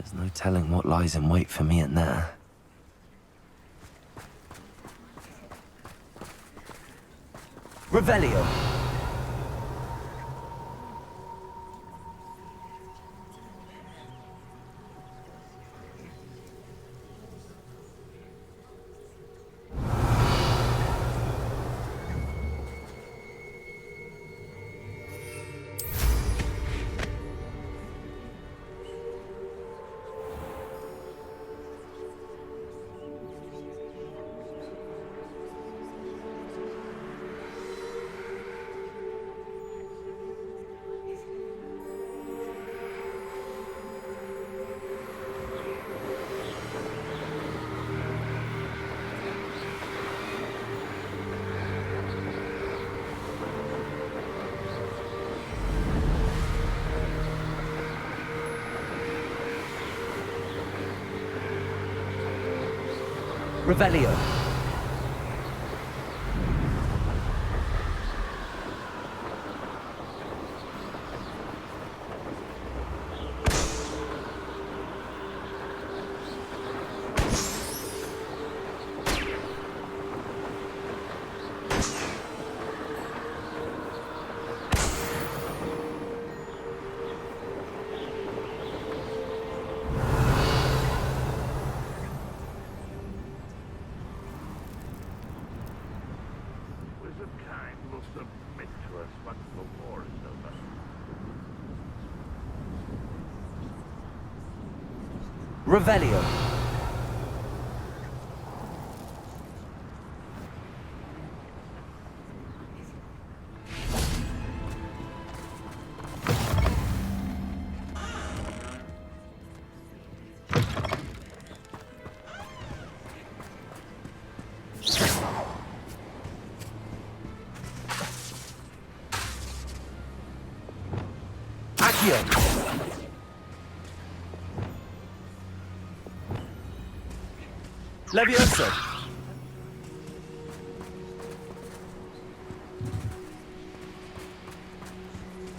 There's no telling what lies in wait for me in there. Revelio. Revelio. Revelio. Accio. Levioso.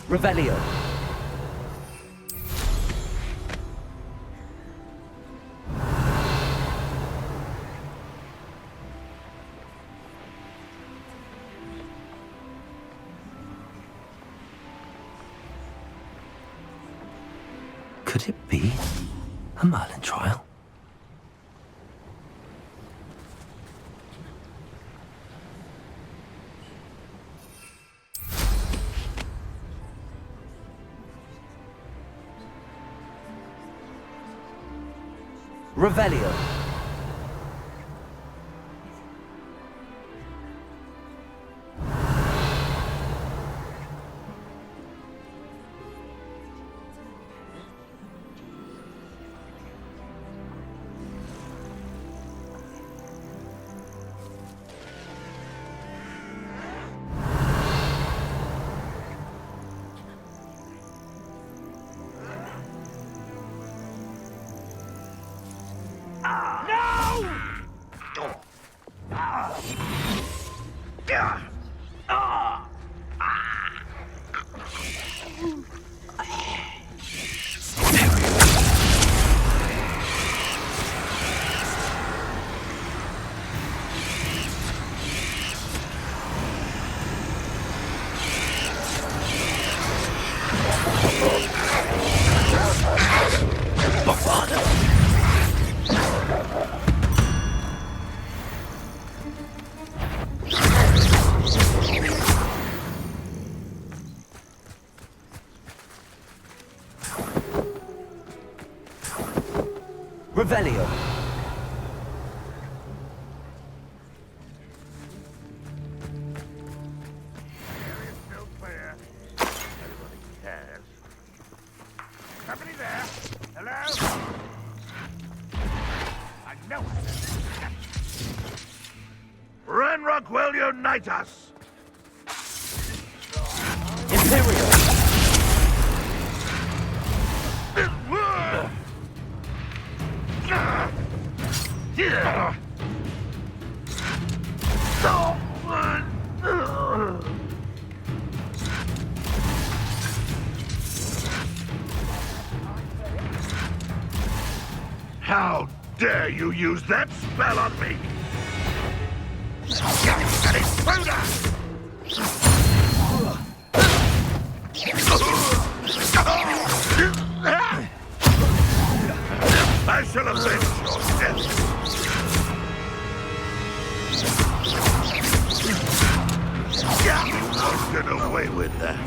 Revelio. Could it be a Merlin trial? Revelio. Revelio. Still clear. Everybody cares. Somebody there? Hello? I know it. Ranrock will unite us! Imperial. How dare you use that spell on me? An intruder! I shall avenge your death! I'll get away with that.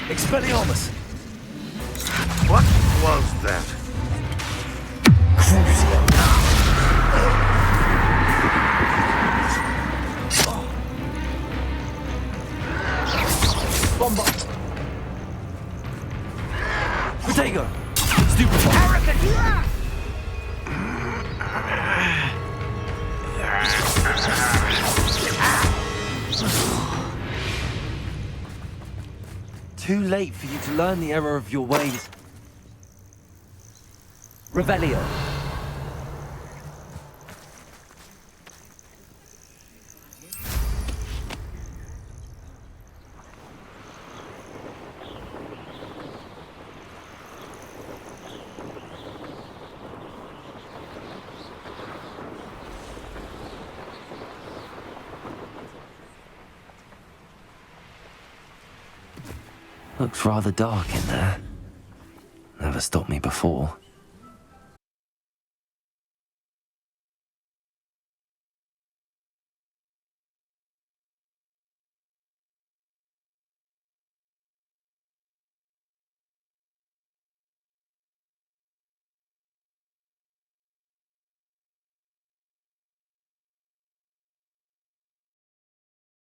Expelliarmus. What was that? Bombard. Protego. Stupefy. Too late for you to learn the error of your ways. Revelio. Looks rather dark in there. Never stopped me before.